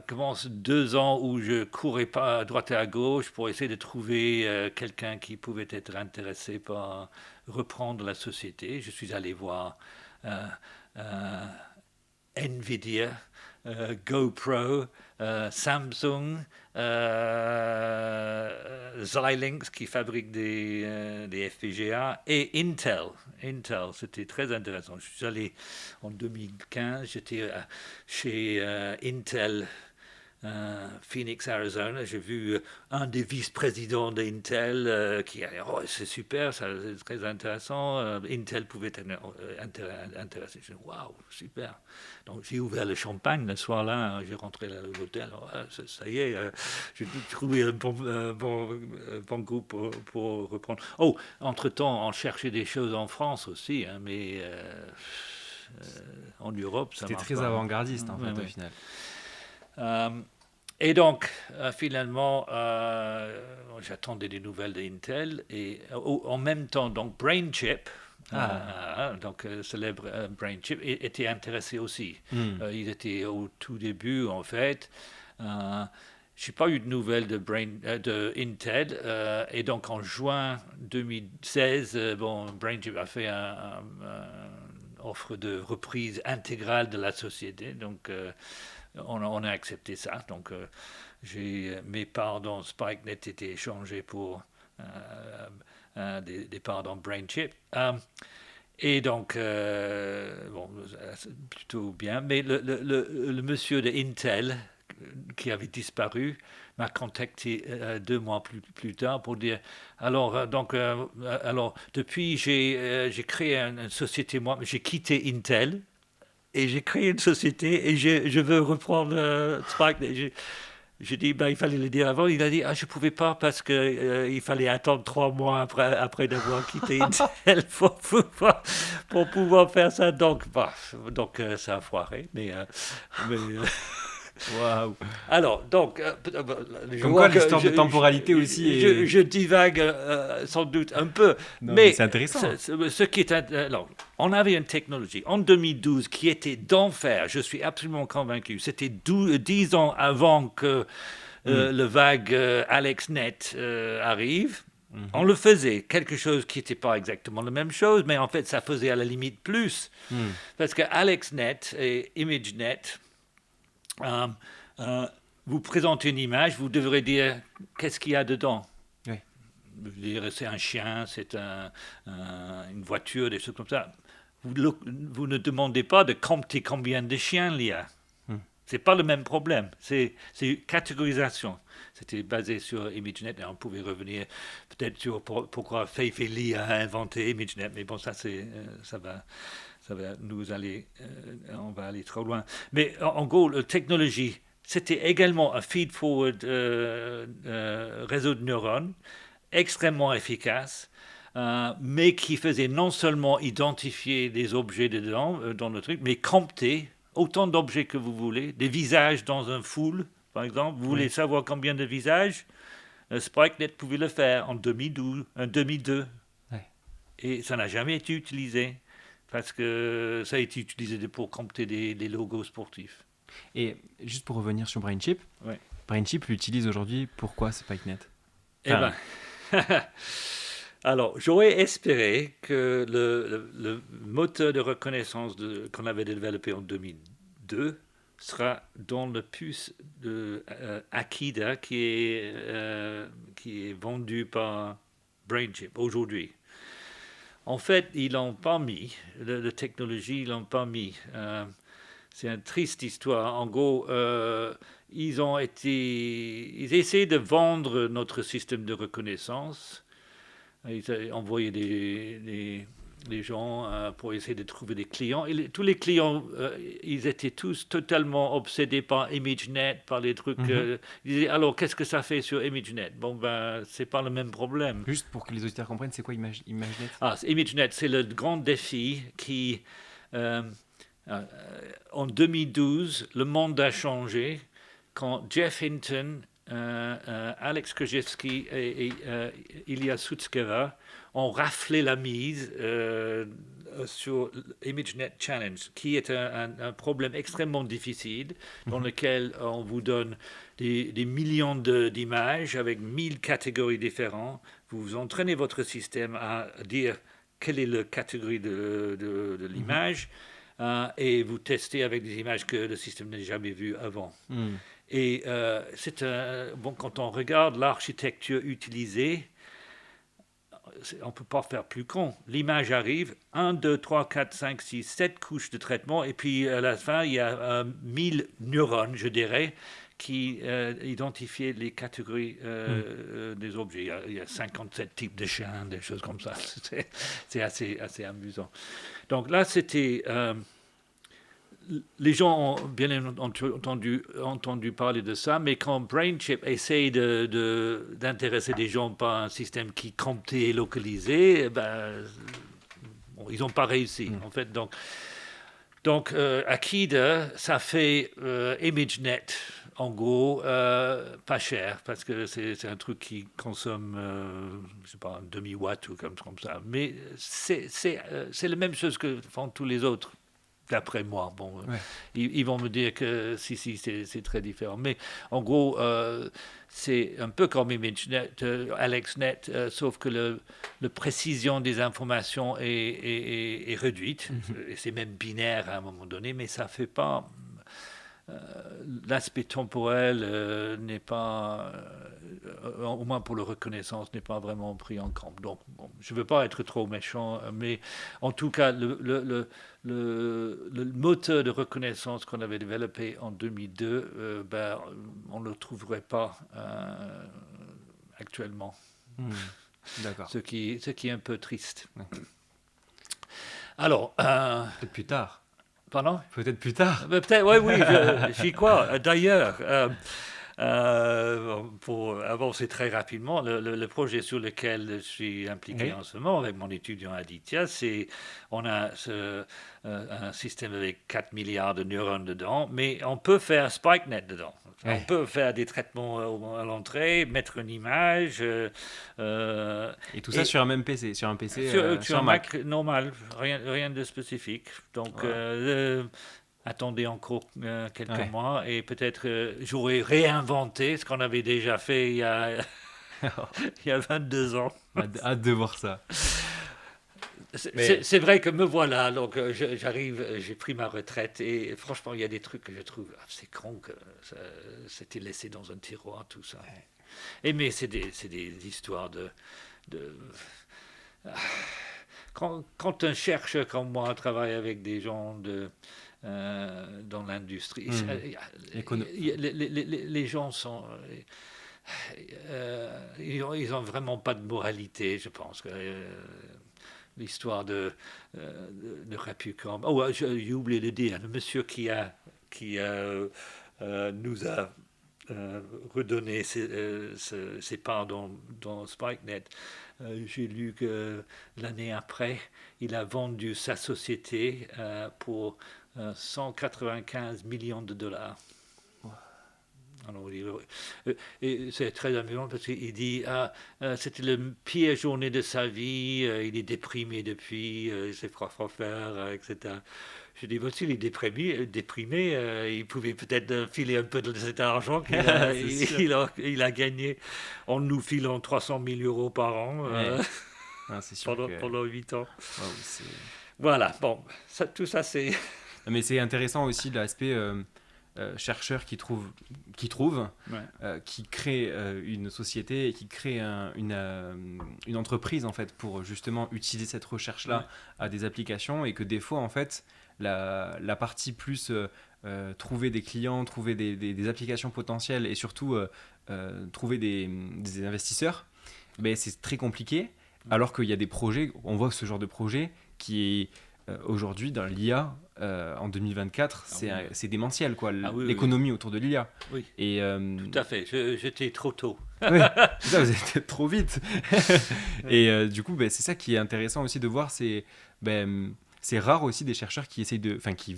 commence 2 ans où je courais pas à droite et à gauche pour essayer de trouver quelqu'un qui pouvait être intéressé par reprendre la société. Je suis allé voir euh, euh, Nvidia, GoPro, Samsung, Xilinx qui fabrique des FPGA et Intel. Intel, c'était très intéressant. Je suis allé en 2015, j'étais chez Intel Phoenix, Arizona. J'ai vu un des vice-présidents d'Intel qui a dit oh, c'est super, c'est très intéressant. Intel pouvait être intéressé. J'ai dit waouh, super. Donc j'ai ouvert le champagne le soir-là, j'ai rentré à l'hôtel. Oh, ça y est, j'ai trouvé un bon goût pour reprendre. Oh, entre-temps, on cherchait des choses en France aussi, hein, mais en Europe, ça C'était marche très pas, hein. avant-gardiste en Ouais, fait au ouais. final. Euh, et donc, finalement, j'attendais des nouvelles d'Intel et en même temps, donc BrainChip, Ah. donc célèbre BrainChip, était intéressé aussi. Hmm. Ils étaient au tout début, en fait. Je n'ai pas eu de nouvelles de Intel. Et donc, en juin 2016, bon, BrainChip a fait offre de reprise intégrale de la société. Donc, on a accepté ça. Donc, mes parts dans SpikeNet étaient échangées pour des parts dans BrainChip. Et donc, bon, plutôt bien. Mais le monsieur de Intel, qui avait disparu, m'a contacté 2 mois plus tard pour dire alors depuis j'ai créé une société, moi j'ai quitté Intel et j'ai créé une société et je veux reprendre Spark. J'ai dit, il fallait le dire avant. Il a dit, je ne pouvais pas parce qu'il fallait attendre 3 mois après d'avoir quitté Intel pour pouvoir faire ça. Donc ça a foiré. Waouh. Alors, donc, je Comme vois quoi, que l'histoire de temporalité aussi est... je divague sans doute un peu, Non, mais c'est intéressant. ce qui est alors, on avait une technologie en 2012 qui était d'enfer. Je suis absolument convaincu. C'était 10 ans avant que le vague AlexNet arrive. On le faisait, quelque chose qui n'était pas exactement la même chose, mais en fait, ça faisait à la limite plus. Parce que AlexNet et ImageNet, vous présentez une image, vous devrez dire qu'est-ce qu'il y a dedans. Oui. Vous direz c'est un chien, c'est une voiture, des choses comme ça. Vous ne demandez pas de compter combien de chiens il y a. C'est pas le même problème. C'est catégorisation. C'était basé sur ImageNet et on pouvait revenir peut-être sur pourquoi Fei Li a inventé ImageNet, mais bon, ça va nous aller, on va aller trop loin. Mais en gros, la technologie, c'était également un feed-forward réseau de neurones extrêmement efficace, mais qui faisait non seulement identifier des objets dedans, dans le truc, mais compter autant d'objets que vous voulez, des visages dans un foule, par exemple. Vous voulez savoir combien de visages? SparkNet pouvait le faire en 2002. Ouais. Et ça n'a jamais été utilisé. Parce que ça a été utilisé pour compter des logos sportifs. Et juste pour revenir sur BrainChip, BrainChip l'utilise aujourd'hui, pourquoi SparkNet? Enfin... Eh bien, alors j'aurais espéré que le moteur de reconnaissance qu'on avait développé en 2002 sera dans le puce de Akida qui est vendu par BrainChip aujourd'hui. En fait, ils l'ont pas mis. La technologie, ils l'ont pas mis. C'est une triste histoire. En gros, ils essaient de vendre notre système de reconnaissance. Ils ont envoyé des gens pour essayer de trouver des clients. Et tous les clients, ils étaient tous totalement obsédés par ImageNet, par les trucs. Ils disaient, alors, qu'est-ce que ça fait sur ImageNet? Bon, c'est pas le même problème. Juste pour que les auditeurs comprennent, c'est quoi ImageNet? ImageNet, c'est le grand défi qui... en 2012, le monde a changé quand Jeff Hinton, Alex Krzyzewski et Ilya Sutskever ont raflé la mise sur ImageNet Challenge, qui est un problème extrêmement difficile dans lequel on vous donne des millions d'images avec 1000 catégories différentes. Vous entraînez votre système à dire quelle est la catégorie de l'image. Et vous testez avec des images que le système n'a jamais vues avant. Et quand on regarde l'architecture utilisée, on ne peut pas faire plus con. L'image arrive, 1, 2, 3, 4, 5, 6, 7 couches de traitement, et puis à la fin, il y a 1000 neurones, je dirais, qui identifient les catégories des objets. Il y a 57 types de chiens, des choses comme ça. C'est assez amusant. Donc là, c'était... les gens ont bien entendu parler de ça, mais quand BrainChip essaye d'intéresser des gens par un système qui comptait et localisé, ils n'ont pas réussi, en fait. Donc Akida, ça fait ImageNet, en gros, pas cher, parce que c'est un truc qui consomme, je sais pas, un demi-watt ou comme ça. Mais c'est la même chose que font tous les autres. D'après moi, ils vont me dire que si, c'est très différent. Mais en gros, c'est un peu comme ImageNet, AlexNet, sauf que la précision des informations est réduite. Et c'est même binaire à un moment donné, mais ça fait pas... l'aspect temporel n'est pas, au moins pour la reconnaissance, n'est pas vraiment pris en compte. Donc, bon, je ne veux pas être trop méchant, mais en tout cas, le moteur de reconnaissance qu'on avait développé en 2002, on ne le trouverait pas actuellement, D'accord. ce qui est un peu triste. Ouais. Alors, Peut-être plus tard. pardon? Peut-être plus tard. Peut-être, oui, j'y crois. D'ailleurs, pour avancer très rapidement, le projet sur lequel je suis impliqué Oui. en ce moment avec mon étudiant Aditya, on a un système avec 4 milliards de neurones dedans, mais on peut faire SpikeNet dedans. On peut faire des traitements à l'entrée, mettre une image. Et tout ça sur un même PC, sur un PC, Sur un un Mac. Mac normal, rien de spécifique. Donc, attendez encore quelques mois et peut-être j'aurais réinventé ce qu'on avait déjà fait il y a, il y a 22 ans. Hâte de voir ça. C'est vrai que me voilà, donc j'arrive, j'ai pris ma retraite et franchement, il y a des trucs que je trouve c'est con que c'était laissé dans un tiroir, tout ça. Et mais c'est des histoires de quand un chercheur comme moi travaille avec des gens dans l'industrie, les gens sont... ils ont vraiment pas de moralité, je pense. L'histoire de Rapicom. Oh, j'ai oublié de dire, le monsieur qui nous a redonné ses parts dans SpikeNet, j'ai lu que l'année après, il a vendu sa société pour 195 millions de dollars. Alors, et c'est très amusant parce qu'il dit c'était la pire journée de sa vie, il est déprimé depuis, il ne sait pas quoi faire, etc. Je dis, voici, il est déprimé il pouvait peut-être filer un peu de cet argent qu'il a gagné en nous filant 300 000 euros par an c'est sûr pendant 8 ans. Wow, voilà, bon, tout ça c'est... Mais c'est intéressant aussi l'aspect... chercheur qui crée une société et qui crée une entreprise en fait pour justement utiliser cette recherche là à des applications et que des fois en fait la partie plus trouver des clients, trouver des applications potentielles et surtout trouver des investisseurs, mais c'est très compliqué alors qu'il y a des projets, on voit ce genre de projet qui est aujourd'hui dans l'IA en 2024, c'est démentiel quoi, l'économie autour de l'IA. Oui, et, tout à fait, j'étais trop tôt. Oui, ça, vous êtes trop vite. Et du coup, c'est ça qui est intéressant aussi de voir, c'est rare aussi des chercheurs qui essayent qui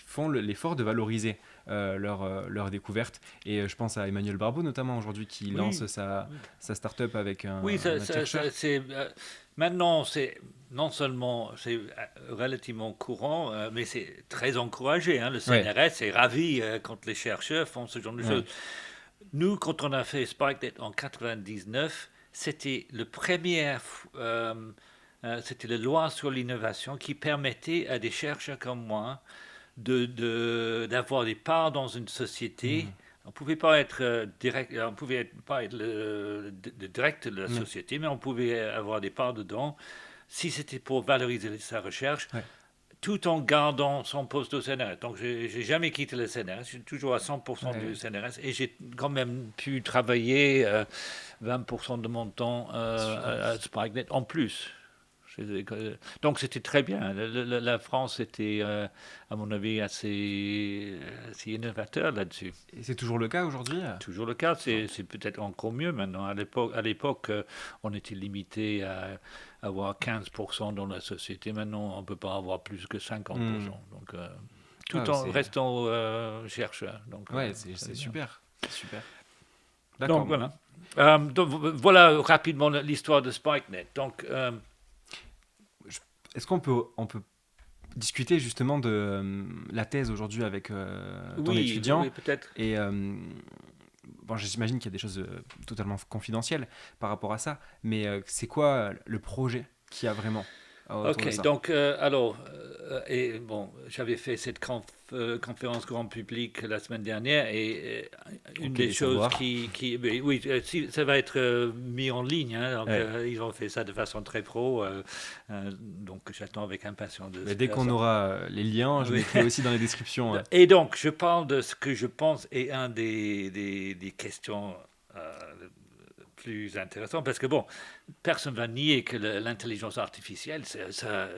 font l'effort de valoriser leur découverte. Et je pense à Emmanuel Barbeau notamment aujourd'hui qui lance sa start-up avec un chercheur. Maintenant, non seulement c'est relativement courant, mais c'est très encouragé. Le CNRS est ravi quand les chercheurs font ce genre de choses. Nous, quand on a fait SpikeNet en 99, c'était c'était la loi sur l'innovation qui permettait à des chercheurs comme moi d'avoir des parts dans une société. On ne pouvait pas être direct, on pouvait pas être le direct de la société, mais on pouvait avoir des parts dedans si c'était pour valoriser sa recherche. Tout en gardant son poste au CNRS. Donc, je n'ai jamais quitté le CNRS, je suis toujours à 100% du CNRS et j'ai quand même pu travailler 20% de mon temps à SpikeNet en plus. Donc, c'était très bien. La France était, à mon avis, assez innovateur là-dessus. Et c'est toujours le cas aujourd'hui ? Toujours le cas, c'est peut-être encore mieux maintenant. À l'époque, on était limité à avoir 15% dans la société. Maintenant, on ne peut pas avoir plus que 50%. Donc, tout en restant chercheur. Donc, c'est super. Super. D'accord. Donc, voilà. Donc, voilà rapidement l'histoire de SpikeNet. Donc, est-ce qu'on peut discuter justement de la thèse aujourd'hui avec ton étudiant ? Oui, peut-être. Et j'imagine qu'il y a des choses totalement confidentielles par rapport à ça, mais c'est quoi le projet qu'il y a vraiment autour de Ok, ça. donc et bon, j'avais fait cette conférence grand public la semaine dernière et une Ok, des des choses savoirs. mais oui, ça va être mis en ligne, hein, donc Ouais. ils ont fait ça de façon très pro, donc j'attends avec impatience de Mais dès faire qu'on ça. aura les liens, Ah je oui. mettrai aussi dans les descriptions. Et donc, je parle de ce que je pense est un des questions euh, plus intéressantes, parce que bon, personne ne va nier que l'intelligence artificielle, ça, ça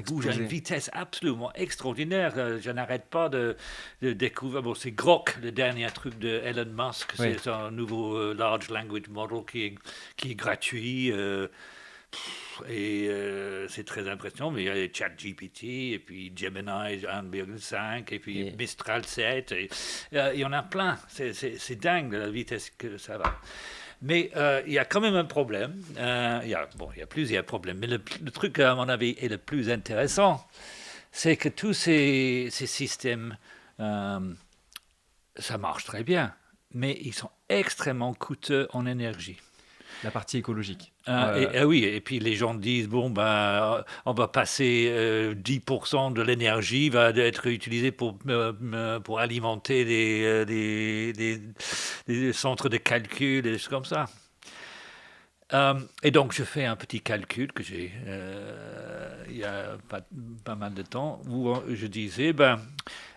bouge à une Exploser. vitesse absolument extraordinaire. Je n'arrête pas de découvrir. Bon, c'est Grok, le dernier truc de Elon Musk, Oui. c'est un nouveau Large Language Model qui est gratuit. Et c'est très impressionnant, mais il y a ChatGPT, et puis Gemini 1,5, et puis Et Mistral 7, et il y en a plein. C'est dingue la vitesse que ça va. Mais il y a quand même un problème. Il y a plusieurs problèmes, mais le truc, à mon avis, est le plus intéressant, c'est que tous ces systèmes, euh, ça marche très bien, mais ils sont extrêmement coûteux en énergie. la partie écologique. Oui, et puis les gens disent, bon, ben, on va passer 10% de l'énergie va être utilisée pour alimenter des centres de calcul, des choses comme ça. Et donc, je fais un petit calcul que j'ai il y a pas mal de temps, où je disais, ben,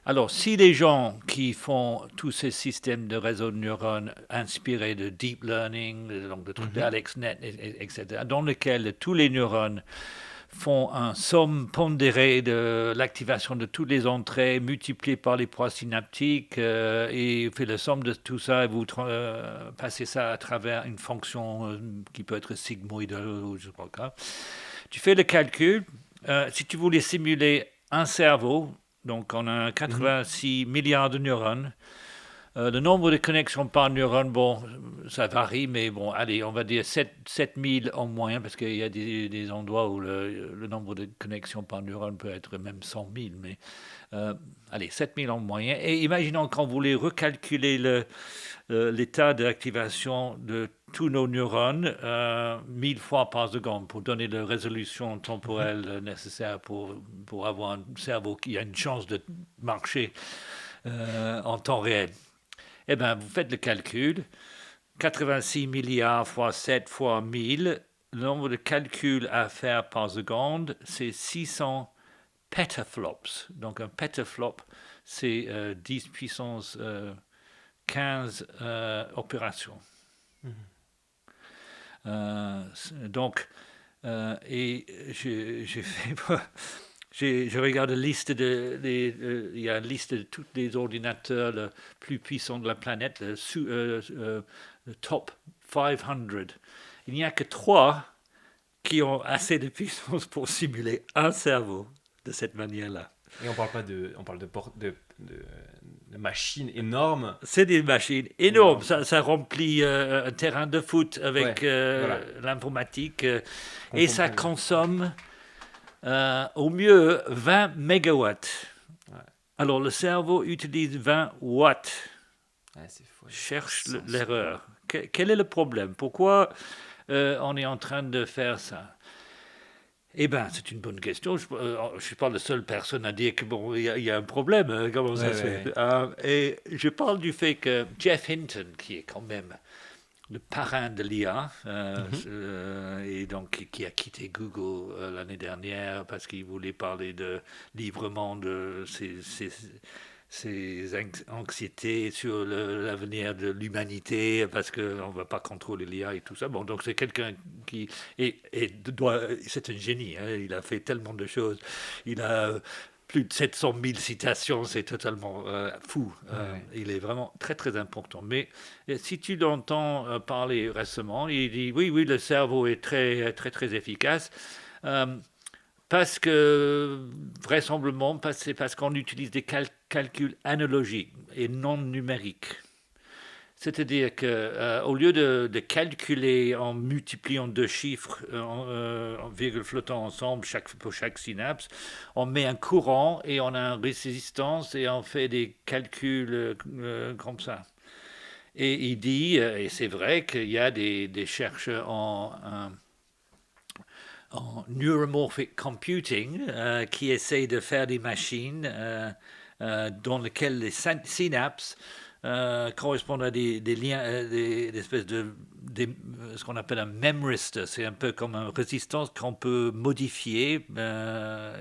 alors, si les gens qui font tous ces systèmes de réseaux de neurones inspirés de deep learning, donc de trucs Mhm. d'AlexNet, etc., dans lesquels tous les neurones font un somme pondérée de l'activation de toutes les entrées multipliée par les poids synaptiques et fait la somme de tout ça et vous passez ça à travers une fonction qui peut être sigmoïdale ou je sais pas quoi. Tu fais le calcul. Si tu voulais simuler un cerveau, donc on a Mhm. 86 milliards de neurones, le nombre de connexions par neurone, bon, ça varie, mais bon, allez, on va dire 7000 en moyenne, parce qu'il y a des endroits où le nombre de connexions par neurone peut être même 100 000, mais allez, 7000 en moyenne. Et imaginons qu'on voulait recalculer l'état d'activation de tous nos neurones 1000 fois par seconde pour donner la résolution Mhm. temporelle nécessaire pour avoir un cerveau qui a une chance de marcher en temps réel. Eh bien, vous faites le calcul. 86 milliards fois 7 fois 1000. Le nombre de calculs à faire par seconde, c'est 600 petaflops. Donc un petaflop, c'est 10 puissance 15 opérations. Mhm. Donc, et j'ai fait je regarde la liste il y a une liste de tous les ordinateurs les plus puissants de la planète, le top 500. Il n'y a que trois qui ont assez de puissance pour simuler un cerveau de cette manière-là. Et on parle pas on parle de machines énormes. C'est des machines énormes. Énormes. Ça remplit un terrain de foot Ouais, avec voilà. l'informatique Je et comprends ça très bien. consomme au mieux 20 mégawatts. Ouais, Alors le cerveau utilise 20 watts. ouais, c'est fois Cherche 10 quoi. l'erreur. Quel est le problème? Pourquoi on est en train de faire ça? Eh bien, c'est une bonne question. Je ne suis pas la seule personne à dire que bon, il y a un problème. Comment Ouais, ça ouais, se fait? ouais. Et je parle du fait que Jeff Hinton, qui est quand même le parrain de l'IA, Mhm. et donc qui a quitté Google l'année dernière parce qu'il voulait parler de librement de ses anxiétés sur l'avenir de l'humanité parce qu'on ne va pas contrôler l'IA et tout ça. Bon, donc c'est quelqu'un qui c'est un génie. Hein, il a fait tellement de choses. Il a plus de 700 000 citations, c'est totalement fou. Ouais, ouais. Il est vraiment très très important. Mais si tu l'entends parler récemment, il dit oui, oui, le cerveau est très très très efficace. Euh, parce que, vraisemblablement, c'est parce qu'on utilise des calculs analogiques et non numériques. C'est-à-dire que au lieu de calculer en multipliant deux chiffres en virgule flottant ensemble pour chaque synapse, on met un courant et on a une résistance et on fait des calculs comme ça. Et il dit, et c'est vrai qu'il y a des chercheurs en neuromorphic computing qui essaie de faire des machines dans lesquelles les synapses correspondent à des liens, des espèces ce qu'on appelle un memristor. C'est un peu comme une résistance qu'on peut modifier.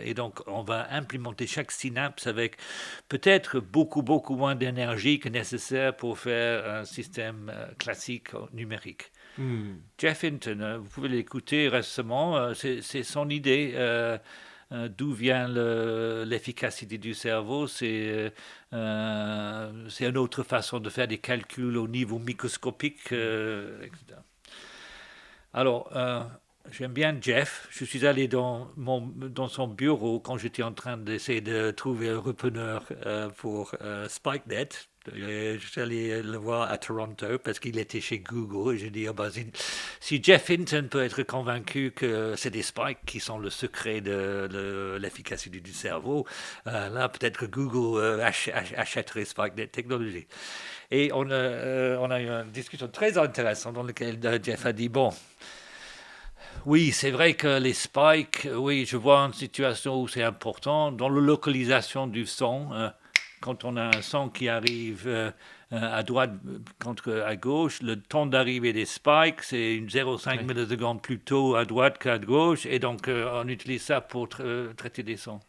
Et donc, on va implémenter chaque synapse avec peut-être beaucoup, beaucoup moins d'énergie que nécessaire pour faire un système classique numérique. Geoff Hinton, vous pouvez l'écouter récemment, c'est son idée. D'où vient l'efficacité du cerveau, c'est une autre façon de faire des calculs au niveau microscopique, etc. Alors, j'aime bien Jeff. Je suis allé dans son bureau quand j'étais en train d'essayer de trouver un repreneur pour SpikeNet. Je suis allé le voir à Toronto parce qu'il était chez Google et j'ai dit, si Geoff Hinton peut être convaincu que c'est des spikes qui sont le secret de l'efficacité du cerveau, là peut-être que Google achèterait SpikeNet Technologies. Et on a eu une discussion très intéressante dans laquelle Jeff a dit, bon, oui, c'est vrai que les spikes, oui, je vois une situation où c'est important. Dans la localisation du son, quand on a un son qui arrive à droite contre à gauche, le temps d'arrivée des spikes, c'est une 0,5 millisecondes plus tôt à droite qu'à gauche, et donc on utilise ça pour traiter des sons.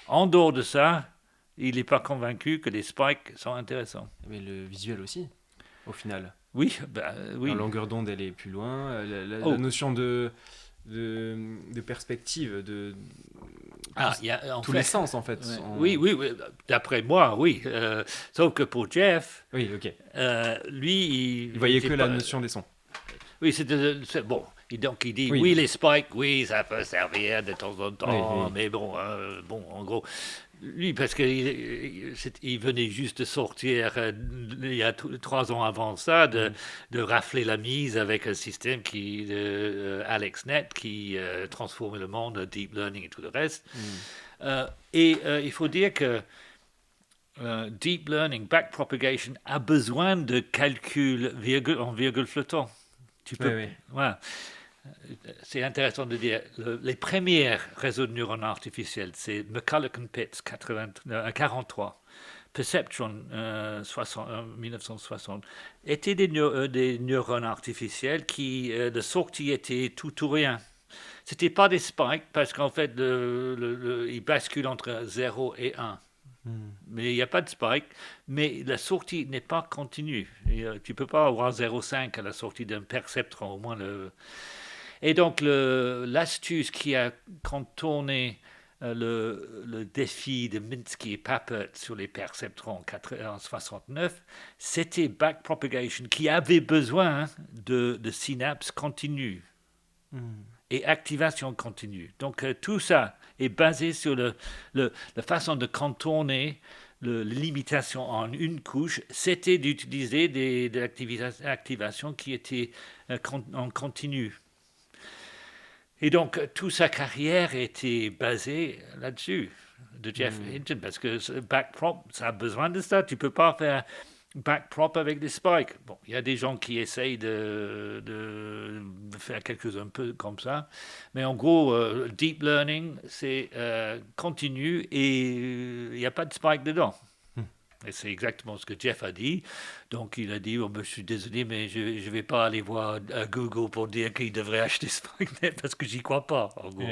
En dehors de ça, il n'est pas convaincu que les spikes sont intéressants. Mais le visuel aussi, au final. Oui. La longueur d'onde, elle est plus loin. La notion de perspective, tous les sens, en fait. Oui, d'après moi, oui. Sauf que pour Jeff, lui, il voyait que la notion des sons. Oui, c'est bon. Donc il dit, oui, les spikes, oui, ça peut servir de temps en temps, mais bon, en gros, lui, parce qu'il venait juste de sortir, il y a 3 ans avant ça, de rafler la mise avec un système AlexNet, qui transformait le monde, deep learning et tout le reste. Il faut dire que deep learning, backpropagation, a besoin de calculs en virgule flottant. Voilà. C'est intéressant de dire, les premiers réseaux de neurones artificiels, c'est McCulloch and Pitts, 1943, Perceptron, 1960, étaient des neurones artificiels qui, de sortie, étaient tout ou rien. Ce n'était pas des spikes, parce qu'en fait, ils basculent entre 0 et 1. Mais il n'y a pas de spike, mais la sortie n'est pas continue. Tu ne peux pas avoir 0,5 à la sortie d'un perceptron, au moins Et donc l'astuce qui a contourné le défi de Minsky et Papert sur les perceptrons en 1969, c'était backpropagation qui avait besoin de synapses continues et activation continue. Donc tout ça est basé sur la façon de contourner la limitation en une couche, c'était d'utiliser des activations qui étaient en continu. Et donc, toute sa carrière était basée là-dessus, de Geoff Hinton, parce que backprop, ça a besoin de ça. Tu ne peux pas faire backprop avec des spikes. Bon, il y a des gens qui essayent de faire quelque chose un peu comme ça. Mais en gros, deep learning, c'est continu et il n'y a pas de spike dedans. Et c'est exactement ce que Jeff a dit. Donc, il a dit, je suis désolé, mais je ne vais pas aller voir Google pour dire qu'il devrait acheter SpikeNet parce que j'y crois pas, en gros.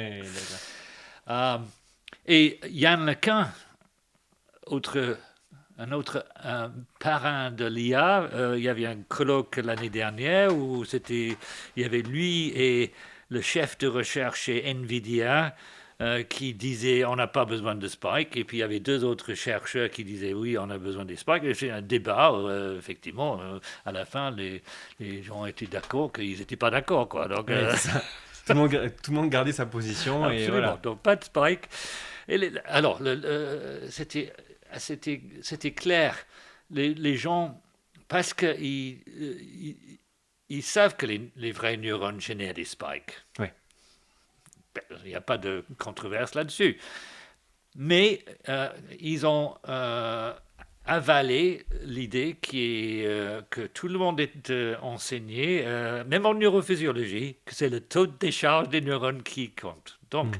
Et Yann LeCun, un autre parrain de l'IA, il y avait un colloque l'année dernière où il y avait lui et le chef de recherche chez NVIDIA qui disait on n'a pas besoin de spike, et puis il y avait 2 autres chercheurs qui disaient oui, on a besoin des spikes. Et c'est un débat, effectivement. À la fin, les gens étaient d'accord qu'ils n'étaient pas d'accord, quoi. Donc, tout le monde gardait sa position. Absolument. Et voilà. Donc pas de spike. Alors, c'était clair. Les gens, parce qu'ils savent que les vrais neurones génèrent des spikes. Oui. Il n'y a pas de controverse là-dessus. Mais ils ont avalé l'idée que tout le monde est enseigné, même en neurophysiologie, que c'est le taux de décharge des neurones qui compte. Donc,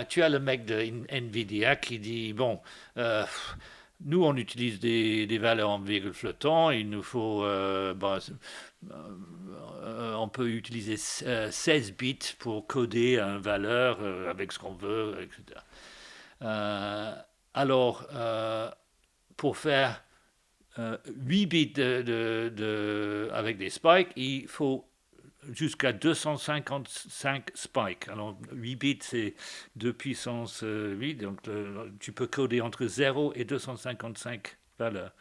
tu as le mec de NVIDIA qui dit, bon, nous, on utilise des valeurs en virgule flottant, il nous faut, on peut utiliser 16 bits pour coder une valeur avec ce qu'on veut, etc. Alors, pour faire 8 bits avec des spikes, il faut jusqu'à 255 spikes. Alors, 8 bits, c'est 2 puissance 8, donc tu peux coder entre 0 et 255 valeurs.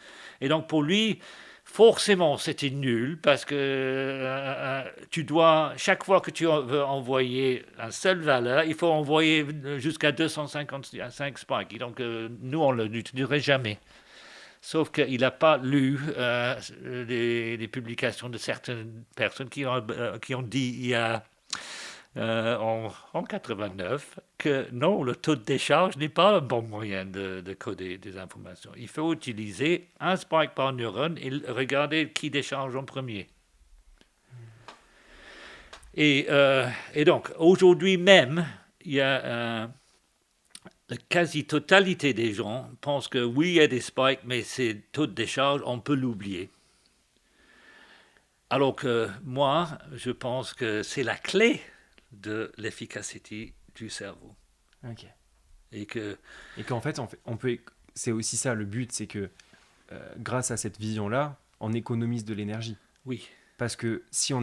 Et donc, pour lui, forcément, c'était nul parce que tu dois, chaque fois que tu veux envoyer une seule valeur, il faut envoyer jusqu'à 255 spikes. Et donc, nous, on ne l'utiliserait jamais. Sauf qu'il n'a pas lu les publications de certaines personnes qui ont dit il y a, en 89 que non, le taux de décharge n'est pas un bon moyen de coder des informations. Il faut utiliser un spike par neurone et regarder qui décharge en premier. Et donc, aujourd'hui même, il y a la quasi-totalité des gens pensent que oui, il y a des spikes, mais ces taux de décharge, on peut l'oublier. Alors que moi, je pense que c'est la clé de l'efficacité du cerveau. Ok. Et qu'en fait, on peut, c'est aussi ça le but, c'est que grâce à cette vision-là, on économise de l'énergie. Oui. Parce que si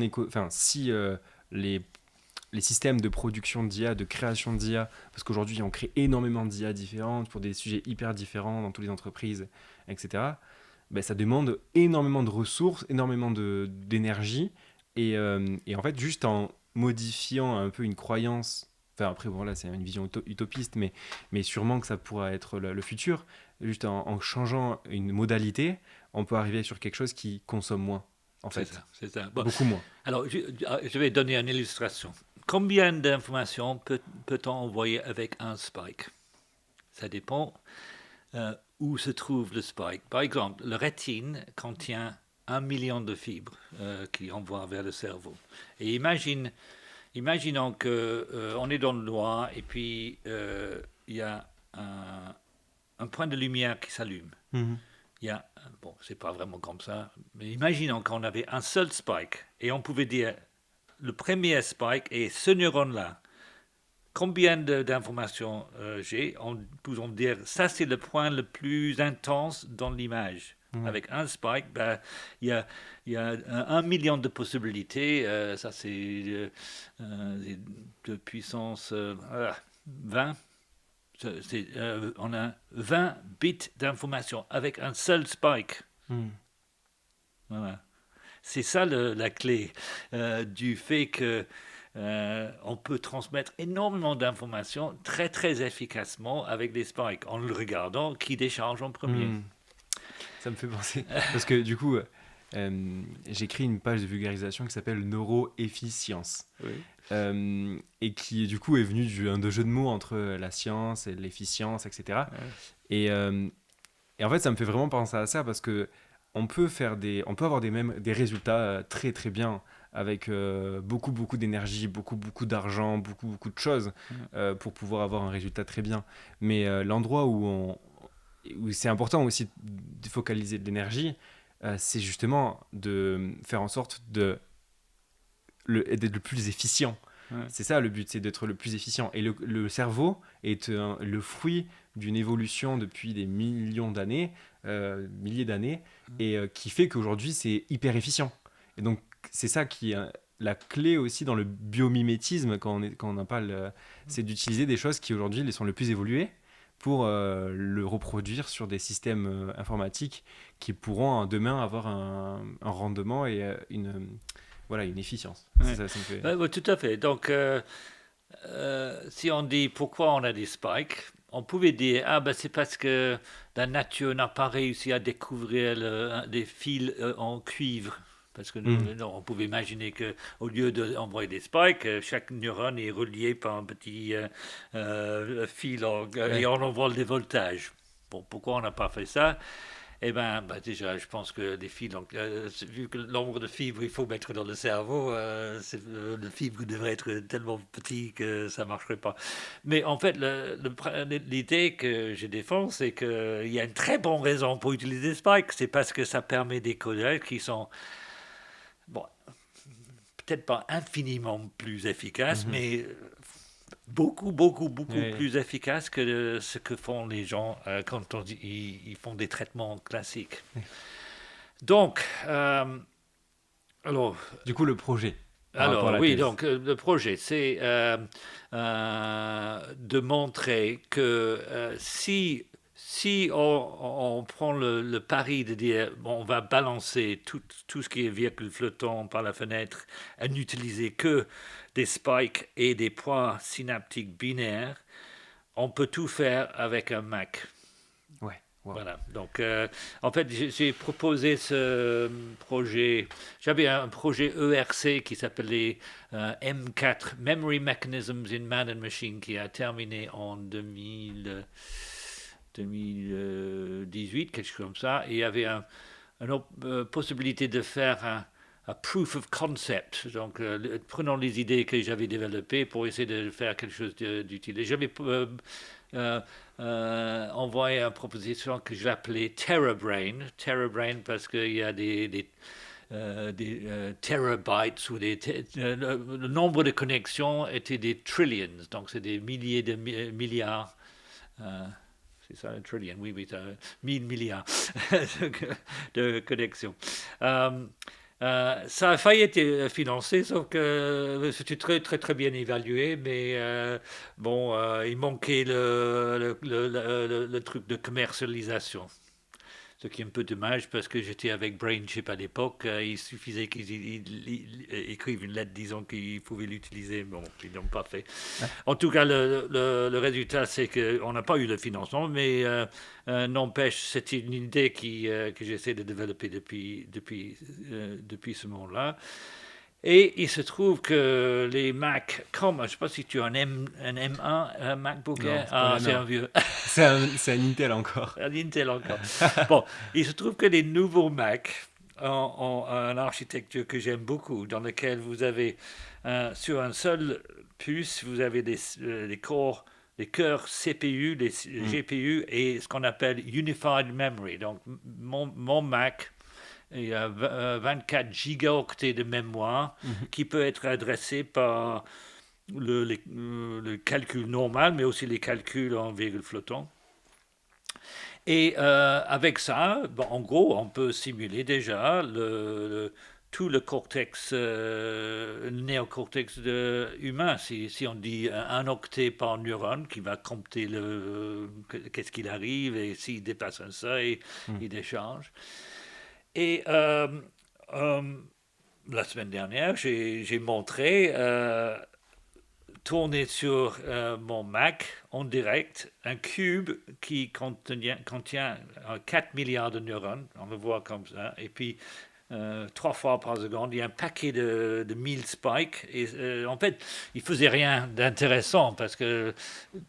les systèmes de production d'IA, de création d'IA, parce qu'aujourd'hui on crée énormément d'IA différentes pour des sujets hyper différents dans toutes les entreprises, etc., ben, ça demande énormément de ressources, énormément d'énergie, et en fait juste en modifiant un peu une croyance, enfin après voilà c'est une vision utopiste, mais sûrement que ça pourra être le futur, juste en changeant une modalité, on peut arriver sur quelque chose qui consomme moins, en fait. C'est ça. Bon, beaucoup moins. alors, je vais donner une illustration. Combien d'informations peut-on envoyer avec un spike? Ça dépend où se trouve le spike. Par exemple, le rétine contient 1 million de fibres qui envoient vers le cerveau. Et imaginons qu'on est dans le noir et puis il y a un point de lumière qui s'allume. Mm-hmm. Il y a, bon, c'est pas vraiment comme ça, mais imaginons qu'on avait un seul spike et on pouvait dire le premier spike est ce neurone-là. Combien d'informations j'ai? Pouvons dire ça c'est le point le plus intense dans l'image. Avec un spike, ben, il y a 1 million de possibilités. Ça c'est de puissance 20. On a 20 bits d'information avec un seul spike. Voilà. C'est ça la clé du fait que on peut transmettre énormément d'informations très très efficacement avec des spikes en le regardant qui décharge en premier. Ça me fait penser parce que du coup j'écris une page de vulgarisation qui s'appelle Neuroefficience. Oui. Et qui du coup est venu de jeu de mots entre la science et l'efficience, etc. Ouais. Et en fait ça me fait vraiment penser à ça parce que on peut avoir des résultats très très bien avec beaucoup d'énergie, beaucoup d'argent, beaucoup de choses pour pouvoir avoir un résultat très bien. Mais l'endroit où c'est important aussi de focaliser de l'énergie, c'est justement de faire en sorte d'être le plus efficient. Ouais. C'est ça le but, c'est d'être le plus efficient. Et le cerveau est le fruit d'une évolution depuis des millions d'années, milliers d'années, et qui fait qu'aujourd'hui c'est hyper efficient. Et donc c'est ça qui est la clé aussi dans le biomimétisme quand on en parle, c'est d'utiliser des choses qui aujourd'hui sont le plus évoluées pour le reproduire sur des systèmes informatiques qui pourront demain avoir un rendement et une efficience. Ouais. Ça me fait... Oui, tout à fait. Donc, si on dit pourquoi on a des spikes, on pouvait dire c'est parce que la nature n'a pas réussi à découvrir des fils en cuivre. Parce que on pouvait imaginer qu'au lieu d'envoyer des spikes, chaque neurone est relié par un petit fil et on envoie des voltages. Bon, pourquoi on n'a pas fait ça? Eh bien, déjà, je pense que les fibres, donc, vu que le nombre de fibres il faut mettre dans le cerveau, le fibre devrait être tellement petit que ça ne marcherait pas. Mais en fait, l'idée que je défends, c'est qu'il y a une très bonne raison pour utiliser Spike. C'est parce que ça permet des codages qui sont, bon, peut-être pas infiniment plus efficaces, Mhm. mais beaucoup, beaucoup, beaucoup Ouais. plus efficaces que ce que font les gens quand ils font des traitements classiques. Donc, alors, Du coup, le projet par rapport à la oui, thèse. donc le projet, c'est de montrer que si on prend le pari de dire bon, on va balancer tout ce qui est véhicule flottant par la fenêtre et n'utiliser que des spikes et des points synaptiques binaires, on peut tout faire avec un Mac. Ouais, wow. Voilà, donc en fait j'ai proposé ce projet, j'avais un projet ERC qui s'appelait M4, Memory Mechanisms in Man and Machine, qui a terminé en 2018, quelque chose comme ça, et il y avait une possibilité de faire un proof of concept, donc prenons les idées que j'avais développées pour essayer de faire quelque chose d'utile. Et j'avais euh, envoyé une proposition que j'appelais TerraBrain. TerraBrain parce qu'il y a des terabytes ou le nombre de connexions était des trillions, donc c'est des milliers de milliards. euh, c'est ça, un trillion, oui, oui, 1000 milliards de connexions. Euh, Ça a failli être financé, sauf que c'était très, très, très bien évalué, mais bon, il manquait le truc de commercialisation. Ce qui est un peu dommage parce que j'étais avec BrainChip à l'époque. Il suffisait qu'ils écrivent une lettre disant qu'ils pouvaient l'utiliser. Bon, ils n'ont pas fait. Ouais. En tout cas, le résultat, c'est qu'on n'a pas eu le financement, mais n'empêche, c'est une idée que j'essaie de développer depuis ce moment-là. Et il se trouve que les Mac, comme, je ne sais pas si tu as un M1, un MacBook Non, Air, c'est pas ah, la c'est non. un vieux. C'est un Intel encore. Un Intel encore. Bon, il se trouve que les nouveaux Mac ont une architecture que j'aime beaucoup, dans laquelle vous avez sur un seul puce, vous avez les corps, les cœurs CPU, les Mm. GPU et ce qu'on appelle Unified Memory. Donc mon Mac, il y a 24 gigaoctets de mémoire Mhm. qui peut être adressé par le calcul normal, mais aussi les calculs en virgule flottant. Et avec ça, bon, en gros, on peut simuler déjà tout le cortex, le néocortex humain. Si on dit un octet par neurone qui va compter qu'est-ce qu'il arrive et s'il dépasse un seuil, Mm. il décharge. Et euh, la semaine dernière, j'ai montré tourner sur mon Mac en direct un cube qui contient 4 milliards de neurones, on le voit comme ça, et puis 3 fois par seconde, il y a un paquet de 1000 spikes, et en fait, il faisait rien d'intéressant parce que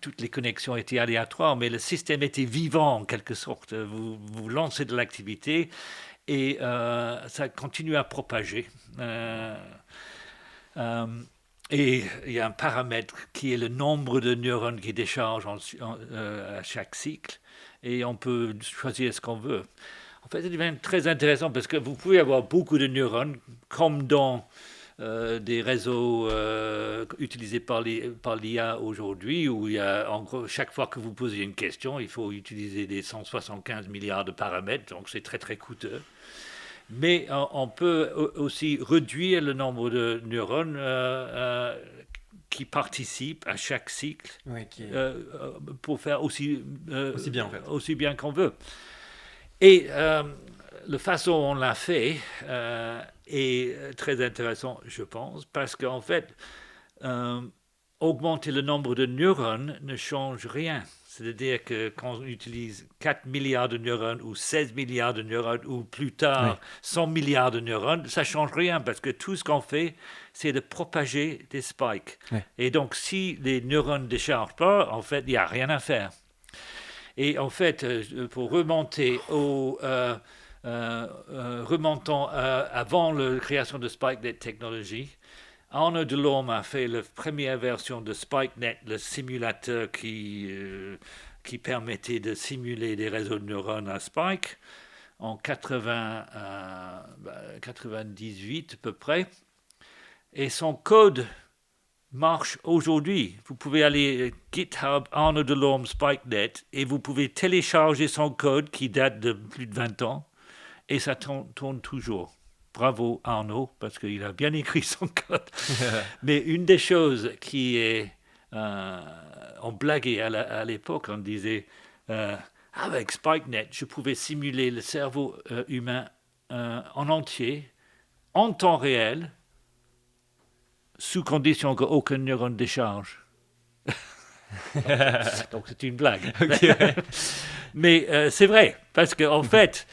toutes les connexions étaient aléatoires, mais le système était vivant en quelque sorte. Vous lancez de l'activité et ça continue à propager. Euh, et il y a un paramètre qui est le nombre de neurones qui déchargent à chaque cycle. Et on peut choisir ce qu'on veut. En fait, ça devient très intéressant parce que vous pouvez avoir beaucoup de neurones, comme dans des réseaux utilisés par l'IA aujourd'hui, où il y a, en gros, chaque fois que vous posez une question, il faut utiliser des 175 milliards de paramètres, donc c'est très très coûteux. Mais on peut aussi réduire le nombre de neurones qui participent à chaque cycle Ouais, qui est pour faire aussi bien en fait. aussi bien qu'on veut. Et la façon dont on l'a fait est très intéressant, je pense, parce qu'en fait, euh, augmenter le nombre de neurones ne change rien. C'est-à-dire que quand on utilise 4 milliards de neurones ou 16 milliards de neurones ou plus Oui. tard 100 milliards de neurones, ça ne change rien parce que tout ce qu'on fait, c'est de propager des spikes. Ouais. Et donc, si les neurones ne déchargent pas, en fait, il n'y a rien à faire. Et en fait, pour remonter remontant avant la création de SpikeNet Technology, Arnaud Delorme a fait la première version de SpikeNet, le simulateur qui permettait de simuler des réseaux de neurones à Spike en 98 à peu près. Et son code marche aujourd'hui. Vous pouvez aller GitHub Arnaud Delorme SpikeNet et vous pouvez télécharger son code qui date de plus de 20 ans et ça tourne toujours. Bravo Arnaud, parce qu'il a bien écrit son code. Mais une des choses qui est... on blaguait à l'époque, on disait, avec SpikeNet, je pouvais simuler le cerveau humain en entier, en temps réel, sous condition qu'aucun neurone décharge. Donc c'est une blague. Ok, ouais. Mais c'est vrai, parce qu'en fait,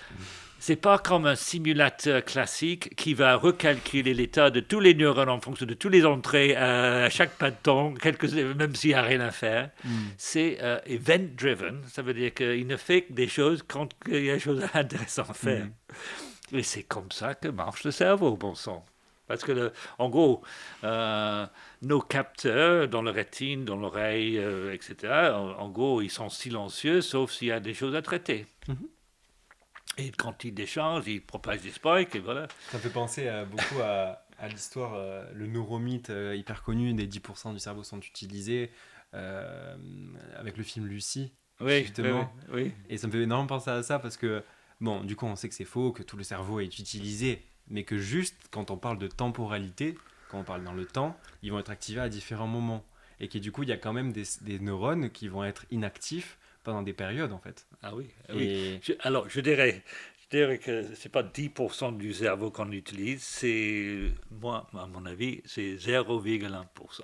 c'est pas comme un simulateur classique qui va recalculer l'état de tous les neurones en fonction de toutes les entrées à chaque pas de temps, même s'il n'y a rien à faire. C'est event-driven, ça veut dire qu'il ne fait que des choses quand il y a des choses intéressantes à faire. Et c'est comme ça que marche le cerveau, bon sang. Parce que, en gros, nos capteurs dans la rétine, dans l'oreille, etc., en gros, ils sont silencieux, sauf s'il y a des choses à traiter. Et quand ils déchargent, ils propagent des spikes, et voilà. Ça me fait penser beaucoup à l'histoire, le neuromythe hyper connu des 10% du cerveau sont utilisés, avec le film Lucie, Oui, justement. oui, oui. Et ça me fait énormément penser à ça parce que, bon, du coup, on sait que c'est faux, que tout le cerveau est utilisé, mais que juste quand on parle de temporalité, quand on parle dans le temps, ils vont être activés à différents moments. Et que du coup, il y a quand même des neurones qui vont être inactifs pendant des périodes, en fait. Ah oui, ah oui. Et Alors, je dirais que ce n'est pas 10% du cerveau qu'on utilise, c'est, moi, à mon avis, c'est 0,1%.